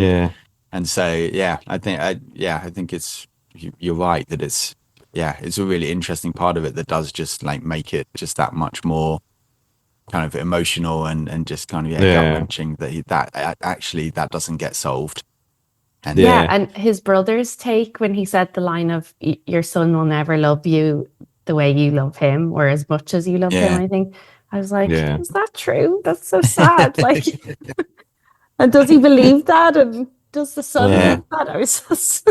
And so I think it's you're right that it's a really interesting part of it that does just like make it just that much more kind of emotional and just kind of gut-wrenching that actually that doesn't get solved. And and his brother's take when he said the line of your son will never love you the way you love him, or as much as you love him, I think I was like, is that true? That's so sad. Like, and does he believe that? And does the son believe that? I was just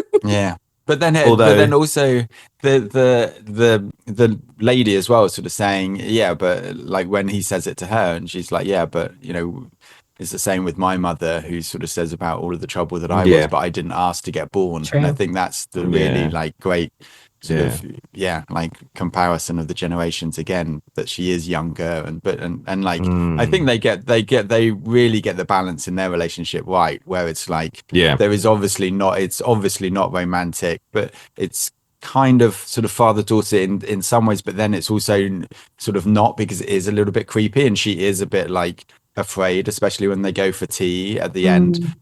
But then, also the lady as well, sort of saying, yeah, but like when he says it to her, and she's like, yeah, but it's the same with my mother, who sort of says about all of the trouble that I was, but I didn't ask to get born. True. And I think that's the really like great sort of like comparison of the generations again, that she is younger and like I think they really get the balance in their relationship right, where it's like it's obviously not romantic, but it's kind of sort of father-daughter in some ways, but then it's also sort of not, because it is a little bit creepy and she is a bit like afraid, especially when they go for tea at the end.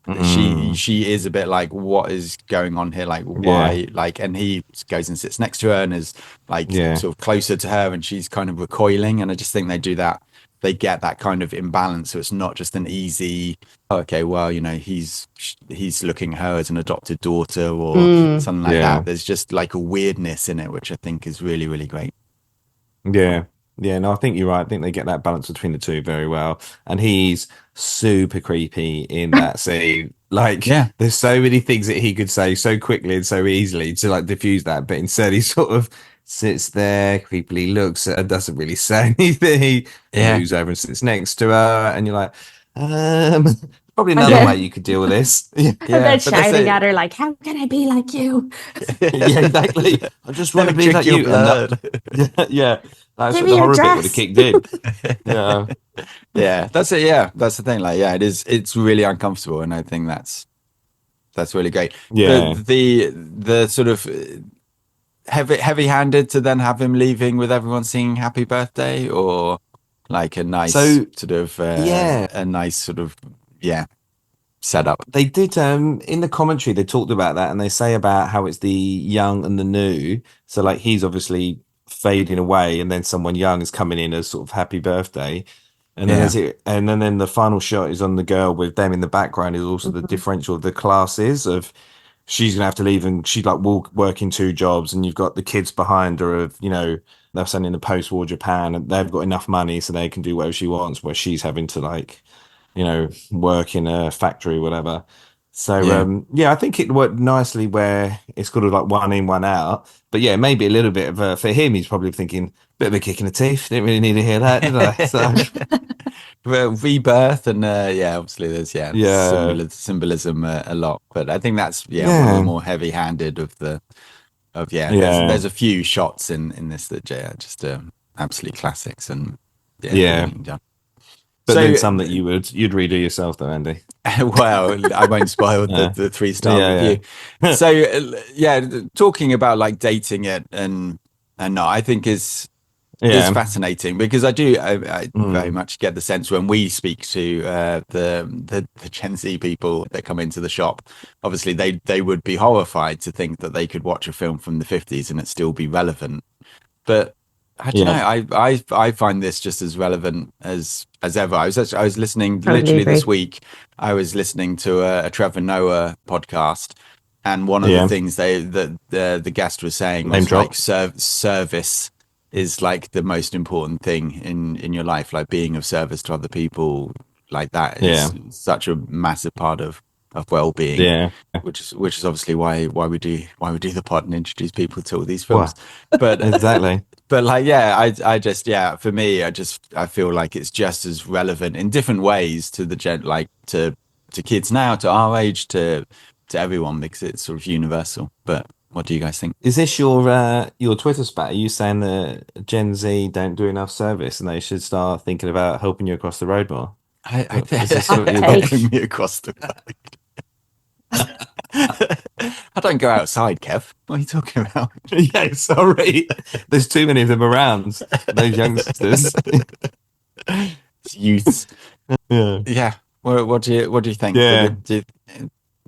She is a bit like, what is going on here, like why, like, and he goes and sits next to her and is like sort of closer to her, and she's kind of recoiling, and I just think they get that kind of imbalance, so it's not just an easy, okay, well, he's looking at her as an adopted daughter or something like that. There's just like a weirdness in it, which I think is really, really great. No, I think you're right. I think they get that balance between the two very well. And he's super creepy in that scene. Like, there's so many things that he could say so quickly and so easily to like diffuse that. But instead, he sort of sits there, creepily looks at her, doesn't really say anything. He moves over and sits next to her. And you're like, probably another way you could deal with this. And then shouting at her like, how can I be like you? Exactly. I just want to be like you. That's what the horror bit would have kicked in. That's it. That's the thing. Like, it's really uncomfortable, and I think that's really great. The sort of heavy-handed to then have him leaving with everyone singing "Happy Birthday," or like a nice a nice sort of setup. They did in the commentary. They talked about that, and they say about how it's the young and the new. So like he's obviously fading away, and then someone young is coming in as sort of happy birthday, and then the final shot is on the girl with them in the background. Is also the differential of the classes of she's gonna have to leave, and she's like working 2 jobs, and you've got the kids behind her of they're sending the post-war Japan, and they've got enough money so they can do whatever she wants, where she's having to like work in a factory or whatever. So I think it worked nicely where it's kind of like one in, one out. But maybe a little bit of for him, he's probably thinking bit of a kick in the teeth. Didn't really need to hear that, did I? So rebirth, and obviously there's symbolism a lot. But I think that's one of the more heavy-handed of there's a few shots in this that just absolute classics, and really done. But then some that you'd redo yourself, though, Andy. Well, I won't spoil the 3-star review. So talking about like dating it and not, I think is fascinating, because I very much get the sense when we speak to the Gen Z people that come into the shop, obviously they would be horrified to think that they could watch a film from the 50s and it still be relevant. But I don't know. I find this just as relevant as ever. I was listening literally this week. I was listening to a Trevor Noah podcast, and one of the things the guest was saying was like service is like the most important thing in your life. Like being of service to other people, like that is such a massive part of well-being. Yeah, which is obviously why we do the pod and introduce people to all these films. But exactly. But like, I just, for me, I feel like it's just as relevant in different ways to to kids now, to our age, to everyone, because it's sort of universal. But what do you guys think? Is this your Twitter spat? Are you saying that Gen Z don't do enough service and they should start thinking about helping you across the road more? I helping me across the road. I don't go outside, Kev. What are you talking about? Yeah, sorry. There's too many of them around. Those youngsters. Youths. Yeah. What do you think? Yeah.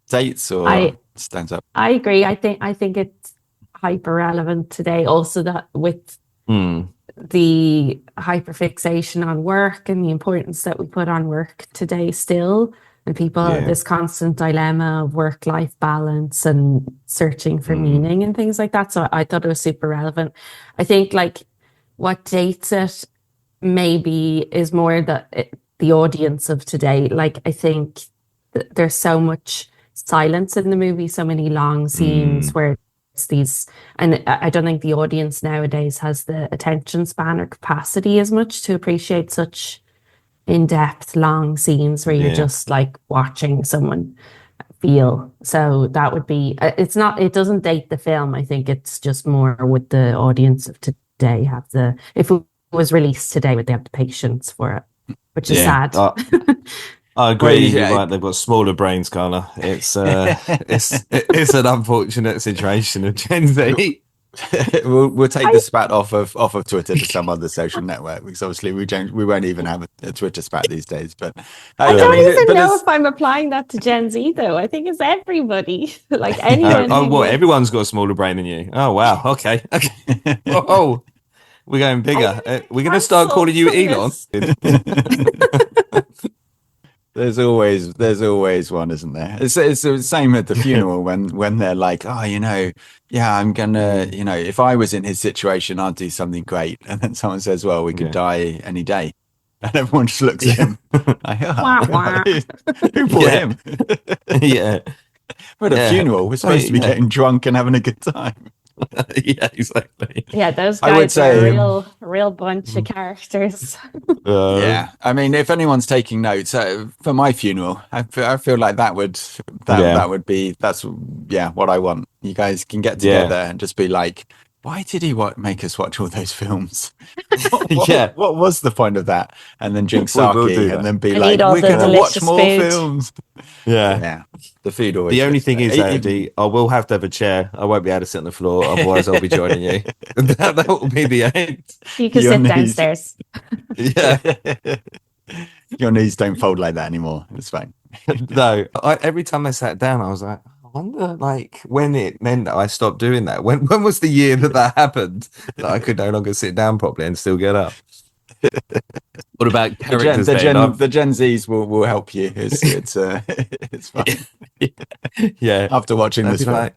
Dates or stands up? I agree. I think it's hyper relevant today. Also, that with the hyperfixation on work and the importance that we put on work today still. And people have this constant dilemma of work-life balance and searching for meaning and things like that. So I thought it was super relevant. I think like what dates it maybe is more the audience of today. Like I think there's so much silence in the movie, so many long scenes where these, and I don't think the audience nowadays has the attention span or capacity as much to appreciate such in-depth, long scenes where you're just like watching someone feel. So that would be, it doesn't date the film. I think it's just more would the audience of today have if it was released today, would they have the patience for it? Which is sad. I agree. You're right. They've got smaller brains, Carla. It's an unfortunate situation of Gen Z. we'll take the spat off of Twitter to some other social network, because obviously we won't even have a Twitter spat these days. But I don't even know if I'm applying that to Gen Z though. I think it's everybody, like anyone. Everyone's got a smaller brain than you. Oh wow. Okay. Oh, we're going bigger. We're going to start calling you Elon. There's always one, isn't there? It's the same at the funeral when they're like, oh, I'm gonna, if I was in his situation, I'd do something great. And then someone says, well, we could die any day. And everyone just looks at him like, who brought him? Yeah. We're at a funeral. We're supposed to be getting drunk and having a good time. Yeah, exactly. Yeah, those guys are a real bunch of characters. Yeah, I mean, if anyone's taking notes for my funeral, I feel like that would be what I want. You guys can get together and just be like, why did he make us watch all those films? What was the point of that? And then drink sake and then be like, we're going to watch more films. Yeah. The food always. The only thing is, Andy, I will have to have a chair. I won't be able to sit on the floor. Otherwise, I'll be joining you. that will be the end. You can sit downstairs. Yeah. Your knees don't fold like that anymore. It's fine. No, every time I sat down, I was like, I wonder, like, when it meant that I stopped doing that. When was the year that happened, that I could no longer sit down properly and still get up? What about characters? The Gen Zs will help you. It's fine. Yeah. After watching this film.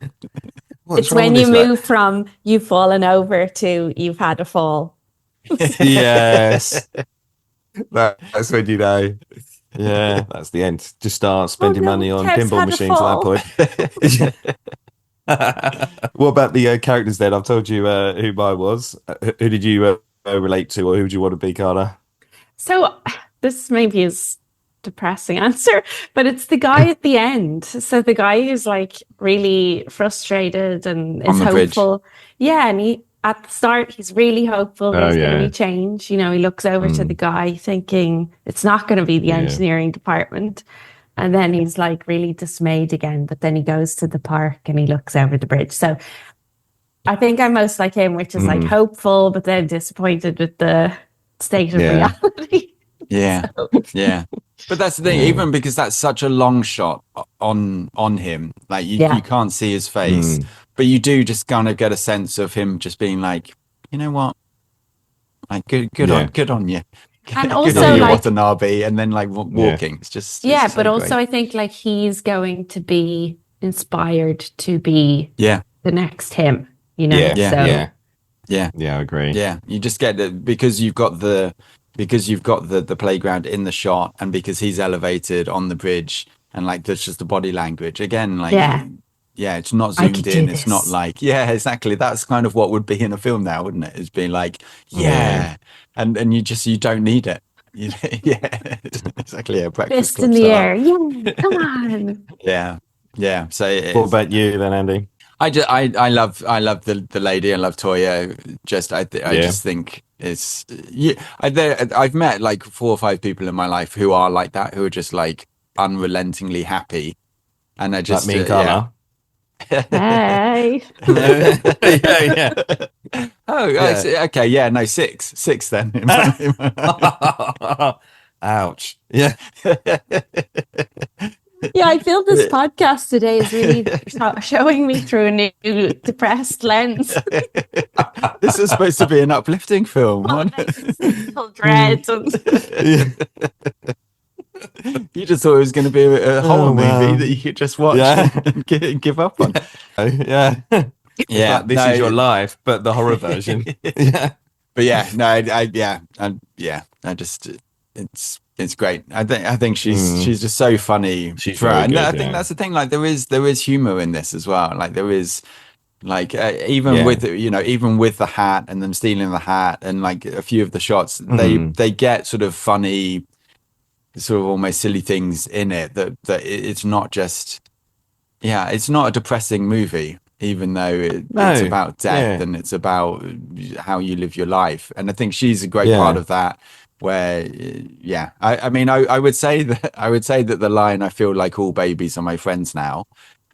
It's when you move from you've fallen over to you've had a fall. Yes. That's when you know. Yeah, that's the end. Just start spending money on pinball machines at that point. What about the characters then? I've told you who mine was. Who did you relate to, or who would you want to be, Carla? So this maybe is depressing answer, but it's the guy at the end. So the guy who's like really frustrated and is hopeful. Bridge. Yeah, and at the start, he's really hopeful there's going to be change. He looks over to the guy thinking it's not going to be the engineering department. And then he's like really dismayed again. But then he goes to the park and he looks over the bridge. So I think I'm most like him, which is like hopeful, but then disappointed with the state of reality. Yeah. Yeah. But that's the thing, even because that's such a long shot on him, like you can't see his face. But you do just kind of get a sense of him just being like, you know what? Like good on you. And also good on you, like Watanabe, and then like walking. It's just but so also great. I think like he's going to be inspired to be the next him, Yeah, I agree. Yeah, you just get that because you've got the playground in the shot, and because he's elevated on the bridge, and like there's just the body language again, like it's not zoomed in. It's not like exactly. That's kind of what would be in a film now, wouldn't it? Is being like and you don't need it. Exactly. A breakfast fist in the air. Yeah, come on. Yeah. So what about you then, Andy? I love the lady. I love Toya. I just think it's I've met like 4 or 5 people in my life who are like that, who are just like unrelentingly happy, and I just like me and Carla. Hey. Yeah. Okay. Yeah. No, six then. Ouch. Yeah. Yeah, I feel this podcast today is really showing me through a new depressed lens. This is supposed to be an uplifting film. Dread. You just thought it was going to be a horror movie that you could just watch and give up on. Yeah. This is your life, but the horror version. But I just it's great. I think she's just so funny. She's very good, I think that's the thing. Like there is humor in this as well. Like there is Like even with even with the hat and them stealing the hat and like a few of the shots, they get sort of funny, sort of almost silly things in it that it's not just it's not a depressing movie, even though it's about death and it's about how you live your life. And I think she's a great part of that. Where I mean I would say that the line, I feel like all babies are my friends now,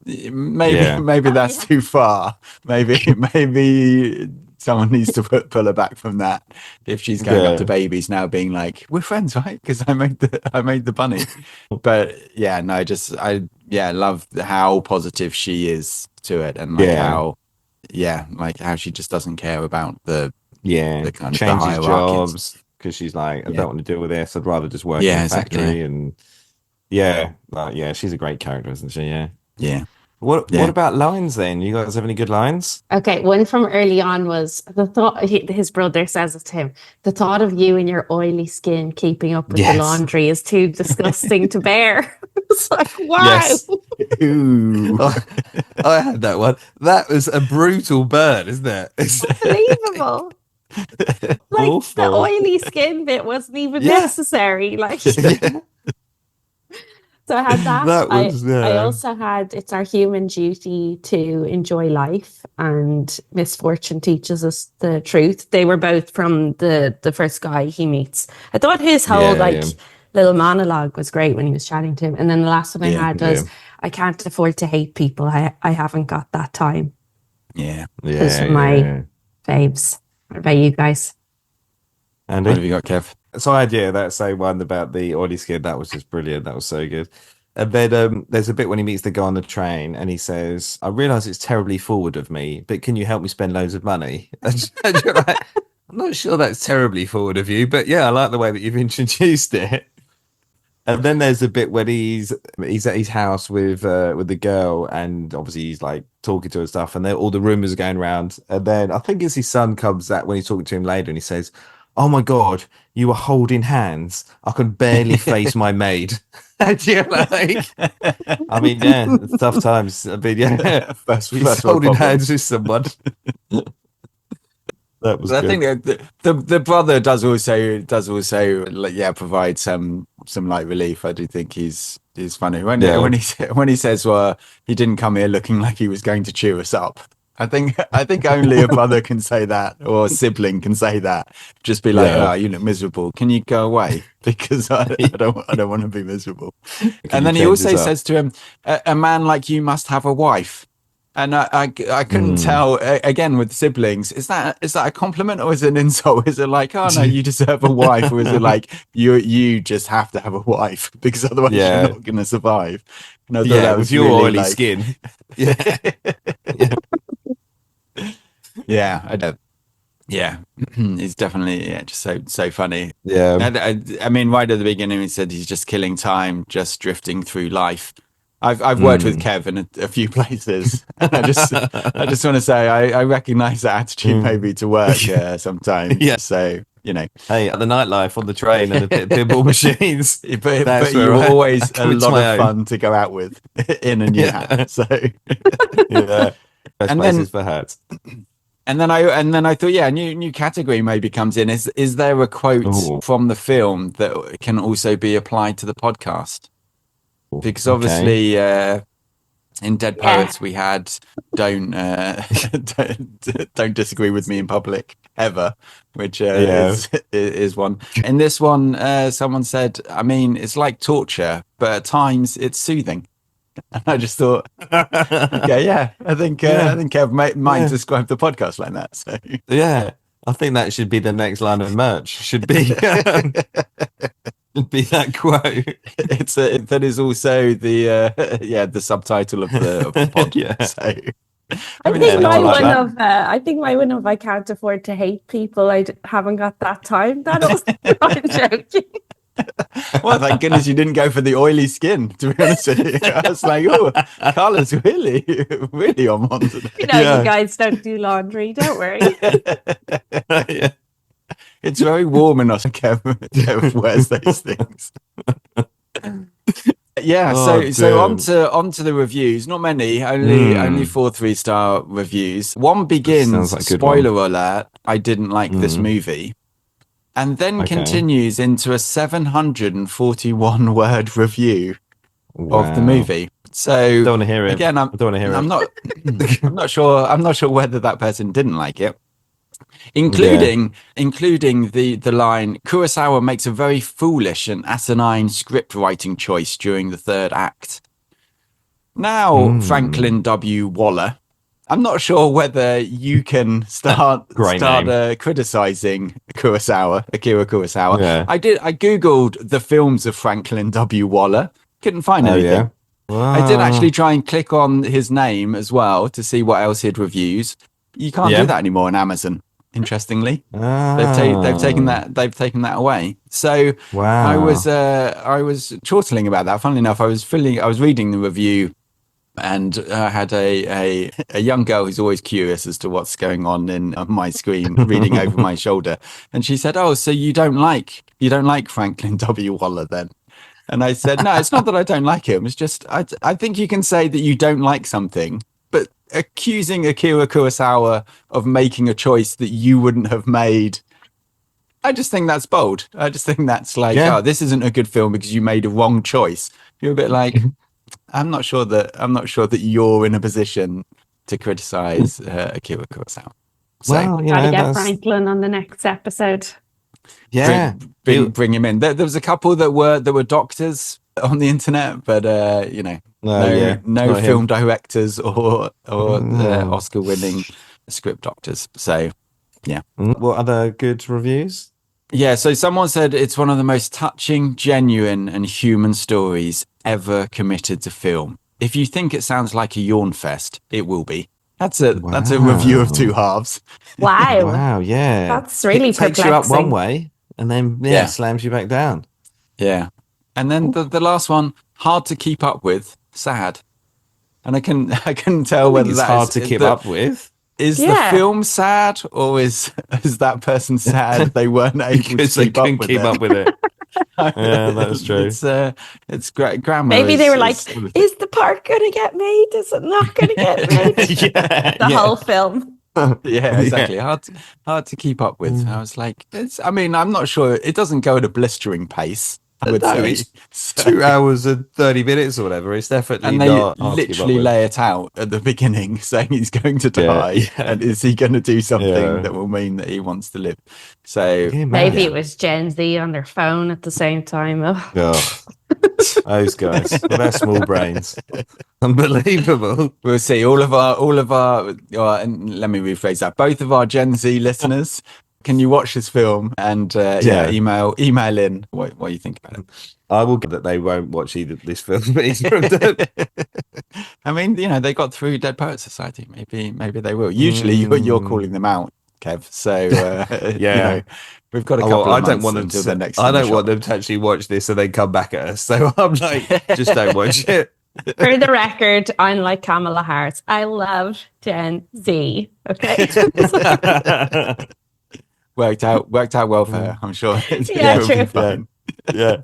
maybe that's too far. Maybe someone needs to pull her back from that if she's going up to babies now being like, we're friends, right? Because I made the bunny. But I love how positive she is to it, and like how she just doesn't care about the kind of changes the jobs because she's like, I don't want to deal with this, I'd rather just work in a factory. And she's a great character, isn't she? What about lines then? You guys have any good lines? Okay, one from early on was the thought, his brother says it to him, the thought of you and your oily skin keeping up with the laundry is too disgusting to bear. It's like, wow. Yes. Ooh. I had that one. That was a brutal burn, isn't it? It's unbelievable. Like awful. The oily skin bit wasn't even necessary. Like so I had that. I also had it's our human duty to enjoy life, and misfortune teaches us the truth. They were both from the first guy he meets. I thought his whole little monologue was great when he was chatting to him. And then the last one I had was I can't afford to hate people. I haven't got that time. Those are my faves. What about you guys? Andy? What have you got, Kev? So I had that same one about the oily skin. That was just brilliant. That was so good. And then there's a bit when he meets the guy on the train and he says, I realise it's terribly forward of me, but can you help me spend loads of money? And you're like, I'm not sure that's terribly forward of you, but I like the way that you've introduced it. And then there's a bit when he's at his house with the girl, and obviously he's like talking to her and stuff, and all the rumours are going around. And then I think it's his son comes out when he's talking to him later, and he says, "Oh my God, you were holding hands. I could barely face my maid." And you're like, I mean, it's tough times. I mean, first holding hands with someone. That was. I think the brother does also provide some light relief. I do think he's funny when he says, "Well, he didn't come here looking like he was going to cheer us up." I think only a brother can say that, or a sibling can say that. Just be like, "Oh, you look miserable. Can you go away? Because I don't want to be miserable." And then he also says to him, "A man like you must have a wife." And I couldn't tell, again, with siblings, is that a compliment or is it an insult? Is it like, oh no, you deserve a wife, or is it like you just have to have a wife because otherwise you're not going to survive? And I thought that was your really oily skin. I don't. It's definitely just so funny. I mean, right at the beginning he said he's just killing time, just drifting through life. I've worked with Kev in a few places. I just want to say I recognise that attitude maybe to work sometimes. So hey, at the nightlife on the train and the pinball machines, but you were always a lot of fun to go out with in a new hat. So best places for hats. And then I thought, a new category maybe comes in. Is there a quote from the film that can also be applied to the podcast? Because obviously in Dead Poets we had don't disagree with me in public ever, which is one. In this one, someone said, I mean, it's like torture, but at times it's soothing. And I just thought, I think Kev might describe the podcast like that. So I think that should be the next line of merch. Should be. Be that quote. That is also the subtitle of the pod. So I think my one of I can't afford to hate people. I haven't got that time. That was I'm joking. Well, thank goodness you didn't go for the oily skin, to be honest with you. I was like, oh, Carla's really on one today. You guys don't do laundry, don't worry. It's very warm in us. Kev wears those things. Yeah, Oh, so damn. onto the reviews. Not many, only 4 3-star reviews. One begins, Sounds like a good spoiler one. alert, I didn't like this movie, and then Okay. continues into a 741 word review of the Wow. movie. So Don't want to hear it. again, I don't want to hear I'm it. I'm not sure whether that person didn't like it. Yeah. Including the line, Kurosawa makes a very foolish and asinine script writing choice during the third act. Now, Franklin W. Waller, I'm not sure whether you can start criticizing Akira Kurosawa. Yeah. I googled the films of Franklin W. Waller, couldn't find anything. Yeah. I did actually try and click on his name as well to see what else he'd reviews. You can't do that anymore on Amazon. Interestingly, they've taken that away. So wow. I was chortling about that. Funnily enough, I was reading the review, and I had a young girl who's always curious as to what's going on my screen, reading over my shoulder, and she said, "Oh, so you don't like Franklin W. Waller then?" And I said, "No, it's not that I don't like him. It's just I think you can say that you don't like something, but accusing Akira Kurosawa of making a choice that you wouldn't have made, I just think that's bold. I just think that's like, oh, this isn't a good film because you made a wrong choice." You're a bit like, I'm not sure that you're in a position to criticize Akira Kurosawa. So, well, gotta get Franklin on the next episode. Yeah, bring him in. There was a couple that were doctors on the internet, but no film directors or Oscar-winning script doctors. So, yeah. What other good reviews? Yeah, so someone said it's one of the most touching, genuine, and human stories ever committed to film. If you think it sounds like a yawn fest, it will be. That's a review of two halves. Wow. Wow, yeah. That's really it takes you up one way and then slams you back down. Yeah. And then the last one, hard to keep up with, sad. And I can tell whether it's hard to keep up with. Is the film sad, or is that person sad they weren't able to keep up with it? Yeah, that's true. It's great grammar. Maybe they were like, is the part going to get made? Is it not going to get made? The whole film. Yeah, exactly. Hard to keep up with. I was like, I'm not sure. It doesn't go at a blistering pace. I would say it's 2 hours and 30 minutes or whatever. It's definitely and not. They literally lay it out at the beginning, saying he's going to die, and is he going to do something that will mean that he wants to live? So maybe it was Gen Z on their phone at the same time. Oh. Those guys, they're small brains. Unbelievable. We'll see. All of our. And let me rephrase that. Both of our Gen Z listeners. Can you watch this film and email in what you think about it? I will get that they won't watch this film either of them. I mean, they got through Dead Poets Society. Maybe they will. Usually you're calling them out, Kev. So we've got a couple of months until the next. I don't want them to actually watch this and then come back at us. So I'm like, just don't watch it. For the record, I'm like Kamala Harris. I love Gen Z. Okay. Worked out well for her, I'm sure. True. Yeah.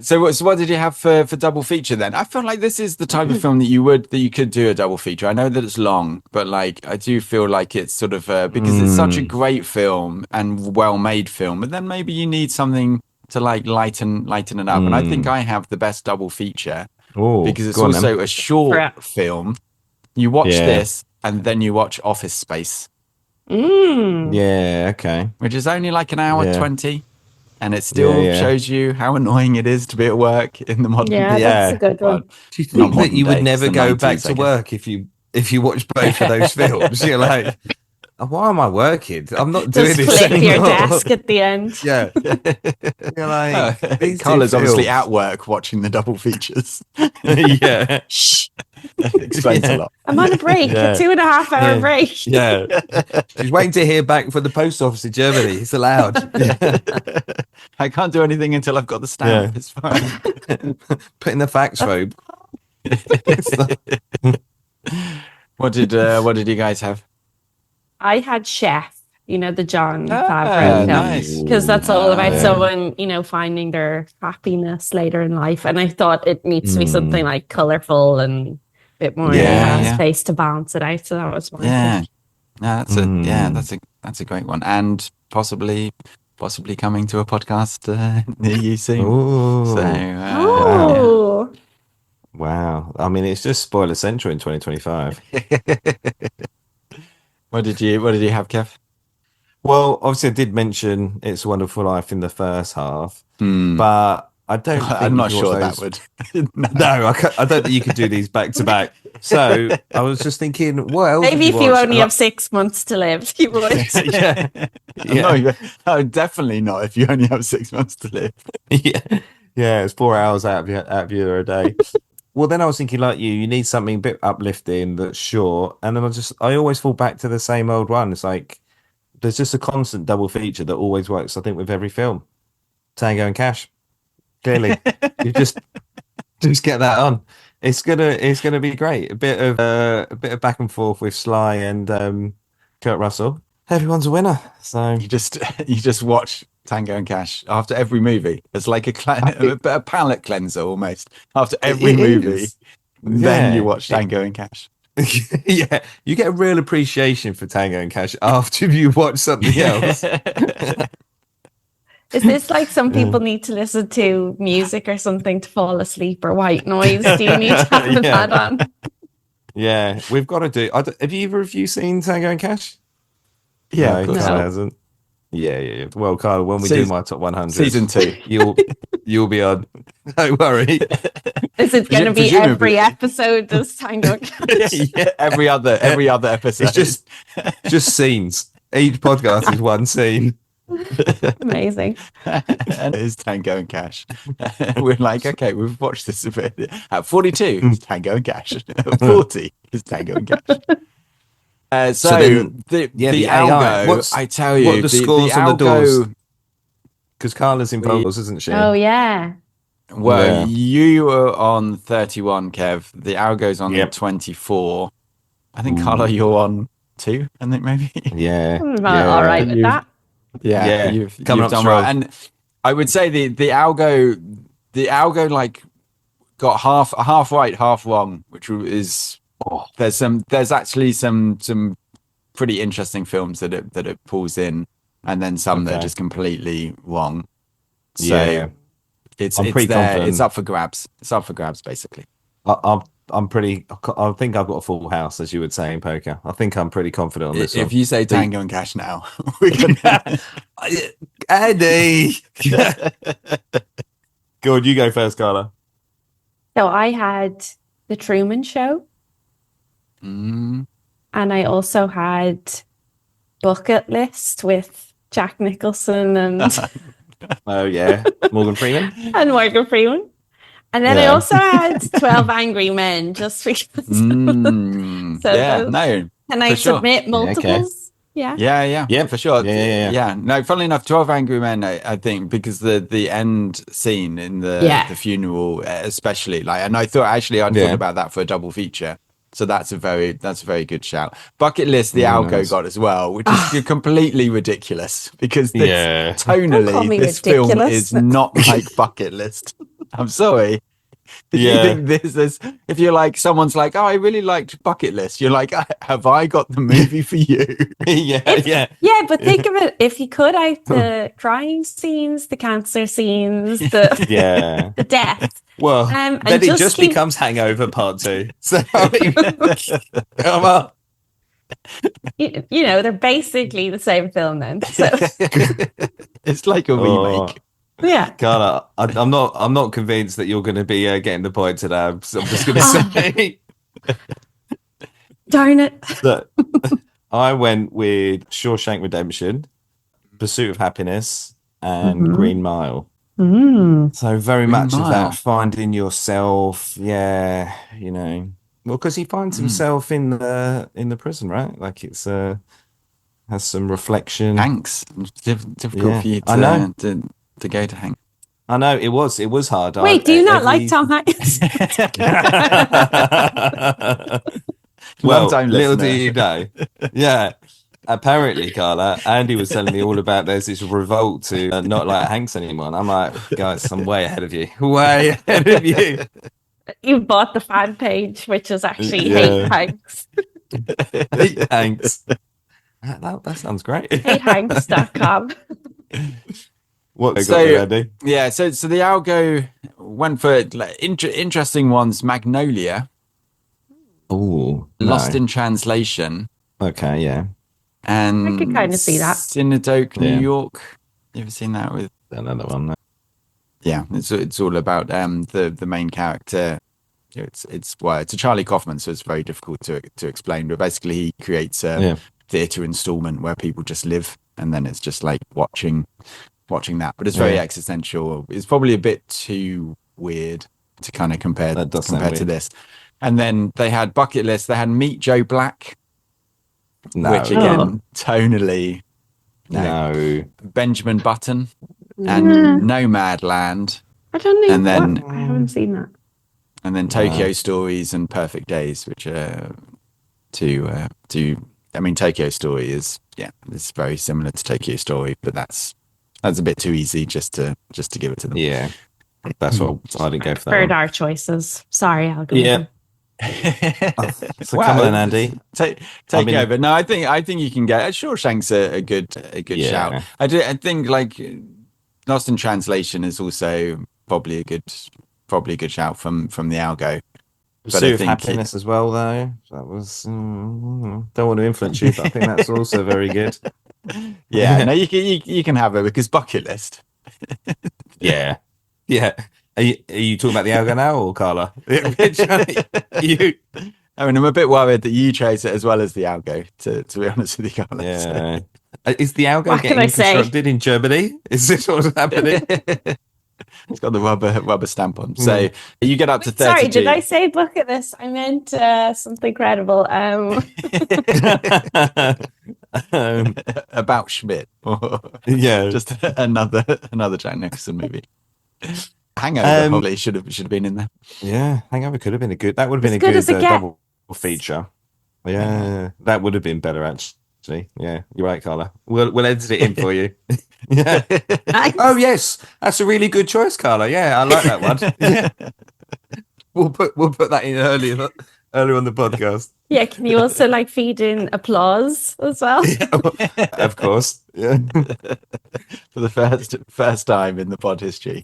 So what did you have for double feature then? I feel like this is the type of film that you could do a double feature. I know that it's long, but like I do feel like it's sort of because it's such a great film and well-made film, but then maybe you need something to like lighten it up. And I think I have the best double feature because it's also a short film. You watch this and then you watch Office Space. Yeah, okay. Which is only like an hour 20, and it still shows you how annoying it is to be at work in the modern day. Yeah, that's a good one. Do you think that you would never go back to work if you watch both of those films? You're like, why am I working? I'm not doing this anymore. Just click your desk at the end. Yeah. You're like, Carla's obviously at work watching the double features. Yeah. Shh. Explains a lot. I'm on a break, a 2.5 hour break. Yeah. She's waiting to hear back from the post office in Germany. It's allowed. I can't do anything until I've got the stamp. It's fine. Put in the fax robe. What did you guys have? I had Chef. the John Favreau film. Nice. Because that's all about Yeah. someone, finding their happiness later in life. And I thought it needs to be something like colorful and a bit more fast-paced to balance it out. So that was my pick. No, that's a great one, and possibly coming to a podcast near you soon. Ooh. So, wow. I mean, it's just spoiler central in 2025. What did you have, Kev? Well, obviously, I did mention It's a Wonderful Life in the first half, but I don't think I'm not you sure watch that those- would. No, I don't think you could do these back to back. So I was just thinking, what else? Maybe if have you watched? only have 6 months to live, you would. Yeah. No, definitely not. If you only have 6 months to live. Yeah, it's 4 hours out of your a day. Well, then I was thinking, like you need something a bit uplifting that's short, and then I always fall back to the same old one. It's like there's just a constant double feature that always works. I think with every film, Tango and Cash. Clearly, you just get that on. It's gonna be great. A bit of back and forth with Sly and Kurt Russell. Everyone's a winner. So You just watch Tango and Cash after every movie. It's like a palate cleanser almost. After every movie, then you watch Tango and Cash. Yeah, you get a real appreciation for Tango and Cash after you watch something else. Is this like some people need to listen to music or something to fall asleep, or white noise? Do you need to have that on? Yeah, we've got to do. Have either of you seen Tango and Cash? Yeah, no, Carl hasn't. Yeah. Well, Carl, when we do my top 100, season 2, you'll be on. Don't worry. Is it going to be every episode? This Tango and Cash? every other episode. It's just scenes. Each podcast is one scene. Amazing. And it is Tango and Cash. We're like, okay, we've watched this a bit. At 42, it's Tango and Cash. At 40, it's Tango and Cash. So then, the algo, I tell you, what the scores on the doors? Because Carla's in vocals, isn't she? Oh yeah. Well, you were on 31, Kev. The algo's on 24. I think Carla, you're on 2. I think maybe. Yeah. All right with that. Yeah, you've done right. And I would say the algo like got half right, half wrong, which is there's actually some pretty interesting films that it pulls in, and then some that are just completely wrong. So it's there. Confident. It's up for grabs. It's up for grabs, basically. I'm pretty. I think I've got a full house, as you would say in poker. I think I'm pretty confident on this. If you say Tango and Cash now, we can. Eddie, go on. You go first, Carla. So I had The Truman Show, and I also had Bucket List with Jack Nicholson and oh yeah, Morgan Freeman. And then I also had 12 Angry Men, just because. Can I submit multiples? Yeah, for sure. Yeah. No, funnily enough, 12 Angry Men, I think, because the end scene in the funeral, especially, like, and I thought I thought about that for a double feature. So that's a very good shout. Bucket List, the algo got as well, which is completely ridiculous because tonally this film is not like Bucket List. I'm sorry. If you think this is, if you're like, someone's like, oh, I really liked Bucket List, you're like, have I got the movie for you? Yeah, but think of it, if you cut out the crying scenes, the cancer scenes, the death. Well, then it just becomes Hangover Part 2. So, come on. They're basically the same film then. So. It's like a remake. Yeah, Carla, I'm not convinced that you're going to be getting the point today. I'm just going to say, darn it. I went with Shawshank Redemption, Pursuit of Happiness, and Green Mile. So very much of that finding yourself. Yeah, well, because he finds himself in the prison, right? Like it's has some reflection. Thanks. Difficult for you to go to Hank. I know it was hard. Wait, do you not like Tom Hanks? Well, little do you know. Yeah. apparently, Carla, Andy was telling me all about there's this revolt to not like Hanks anymore. And I'm like, guys, I'm way ahead of you. Way ahead of you. You bought the fan page, which is actually Yeah. Hate Hanks. Hate Hanks. That sounds great. HateHanks.com. What they got So, there, Andy? Yeah, so the algo went for like, interesting ones. Magnolia, Oh, Lost in Translation, Okay, yeah. and I could kind of see that. Synecdoche, New Yeah. York. You ever seen that? With Another one. yeah, it's all about the main character. It's a Charlie Kaufman, so it's very difficult to explain. But basically, he creates a Yeah. theater installment where people just live, and then it's just like watching that. But it's very Yeah. existential. It's probably a bit too weird to kind of compare That does sound to weird. this. And then they had bucket list. They had Meet Joe Black, No. which again tonally, No. Benjamin Button, Yeah. and Nomadland, I don't know. And then- I haven't seen that. and then Tokyo Stories and Perfect Days, which are I mean, Tokyo Story is it's very similar to Tokyo Story, but that's a bit too easy just to give it to them. Yeah. That's what I didn't go for that Preferred one. our choices. Sorry, algorithm. So come on, Andy. Take I mean- over. No, I think you can get Shawshank's a good Yeah. shout. I think like Lost in Translation is also probably a good shout from the algo. But I Pursuit of think Happiness as well, though. That was don't want to influence you, but I think that's also very good. Yeah, no, you can have it because bucket list. Yeah. Yeah. Are you talking about the algo now or Carla? you I mean, I'm a bit worried that you chose it as well as the algo. To be honest with you, Carla. Yeah. Is the algo What can getting I say? constructed in Germany? Is this what's happening? It's got the rubber stamp on. So you get up to 30. Sorry, did I say bucket list? I meant something credible. About Schmidt? Or Yeah. just another Jack Nicholson movie. Hangover probably should have been in there. Yeah, Hangover could have been that would have been As a good good as it double feature. Yeah, that would have been better actually. Yeah, you're right, Carla. We'll edit it in for you. Yeah. Oh yes, that's a really good choice, Carla. Yeah, I like that one. Yeah. We'll put that in earlier on the podcast. Yeah, can you also like feed in applause as well? Of course. Yeah. For the first time in the pod history,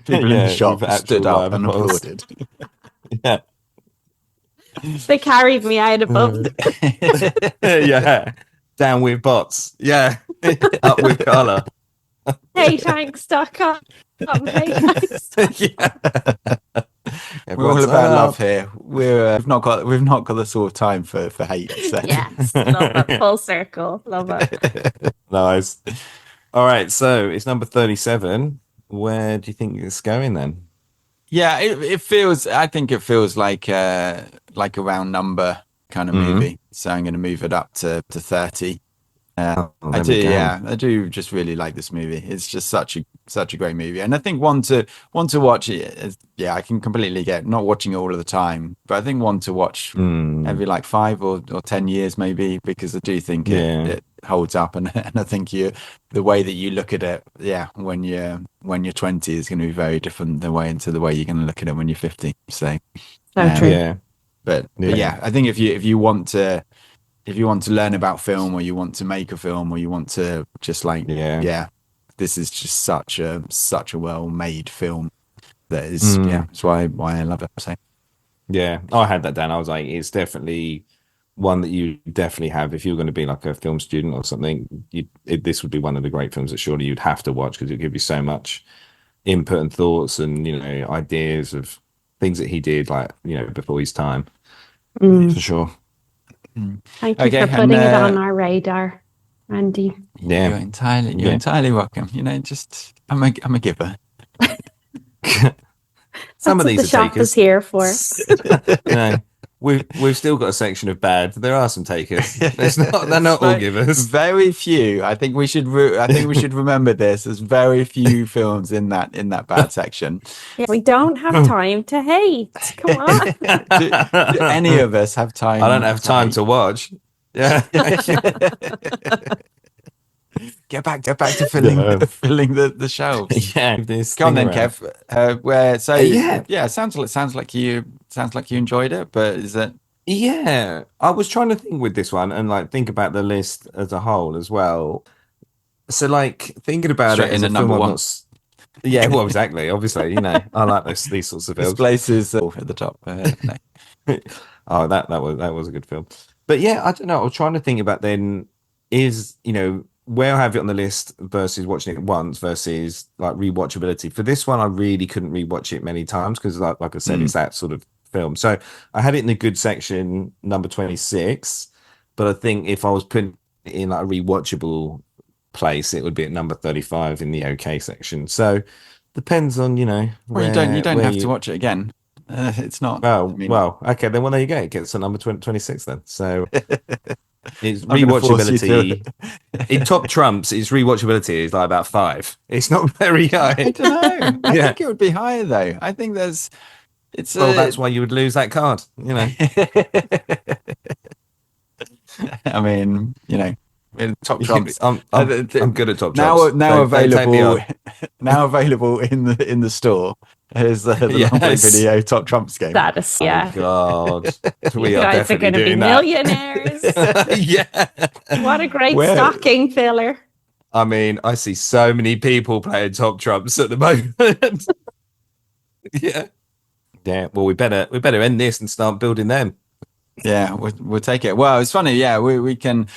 people in Yeah, the shop with stood actual up and applause. applauded. Yeah. They carried me out above. Yeah. Down with bots. Yeah. Up with Carla. HateHanks.com. Yeah. We're all about love here. We've not got the sort of time for hate. So. Yes, love it. Full circle. Love it. Nice. All right, so it's number 37. Where do you think it's going then? Yeah, it feels. I think it feels like a round number kind of movie. So I'm going to move it up to 30. I do. Yeah, I do just really like this movie. It's just such a great movie, and I think one to watch it. Yeah, I can completely get not watching it all of the time, but I think one to watch every like 5 or 10 years maybe, because I do think it holds up, and I think the way that you look at it, when you're 20 is going to be very different the way you're going to look at it when you're 50. So true. Yeah. But yeah, I think if you want to learn about film, or you want to make a film, or you want to just this is just such a well-made film that is that's why I love it. So Yeah, I had that down. I was like, it's definitely one that you definitely have if you're going to be like a film student or something. This would be one of the great films that surely you'd have to watch, because it give you so much input and thoughts and ideas of things that he did before his time. For sure. Thank you for putting it on our radar, Andy. Yeah, you're entirely welcome. Just I'm a giver. Some That's of these what the are shop takers. is here for. We've still got a section of bad. There are some takers. They're not all givers. Very few. I think we should remember this. There's very few films in that bad section. Yeah, we don't have time to hate. Come on. Do any of us have time? I don't have time to watch. Yeah. Get back to filling the shelves. Yeah. This Come on thing then, around. Kev. Where so Yeah. sounds like you enjoyed it, but is it? Yeah, I was trying to think with this one and like think about the list as a whole as well. So like thinking about Straight it as in a at film number I've one. not. Yeah, well, exactly. Obviously, I like these sorts of This films. place is at the top. No. Oh, that was a good film. But yeah, I don't know. I was trying to think about then is where I have it on the list versus watching it once versus like rewatchability. For this one, I really couldn't rewatch it many times because like I said, it's that sort of film. So I had it in the good section, number 26. But I think if I was putting it in like a rewatchable place, it would be at number 35 in the okay section. So depends on Well, where you don't where have to watch it again. It's not. well, I mean, well, okay, then there you go. It gets to number 26 then. So it's I'm gonna force you to- rewatchability. In top trumps, its rewatchability is like about 5. It's not very high. I don't know. I Yeah. think it would be higher though. I think there's. It's Well, that's why you would lose that card. I mean, in top trumps. I'm good at top now trumps. now Don't take me available on. now available in the store is the long play Yes. video top trumps game. That is, Oh God, we you are guys are definitely going to be doing that. millionaires. Yeah. What a great Where- stocking filler. I mean, I see so many people playing top trumps at the moment. Yeah. Yeah. Well, we better end this and start building them. Yeah, we'll take it. Well, it's funny. Yeah, we can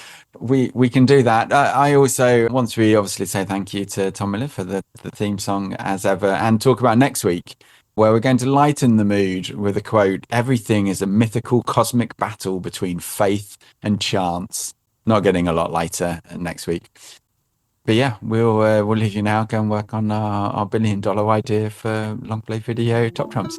do that. I also want to obviously say thank you to Tom Miller for the theme song as ever, and talk about next week where we're going to lighten the mood with a quote: "Everything is a mythical cosmic battle between faith and chance." Not getting a lot lighter next week. But yeah, we'll leave you now. Go and work on our $1 billion idea for long play video top trumps.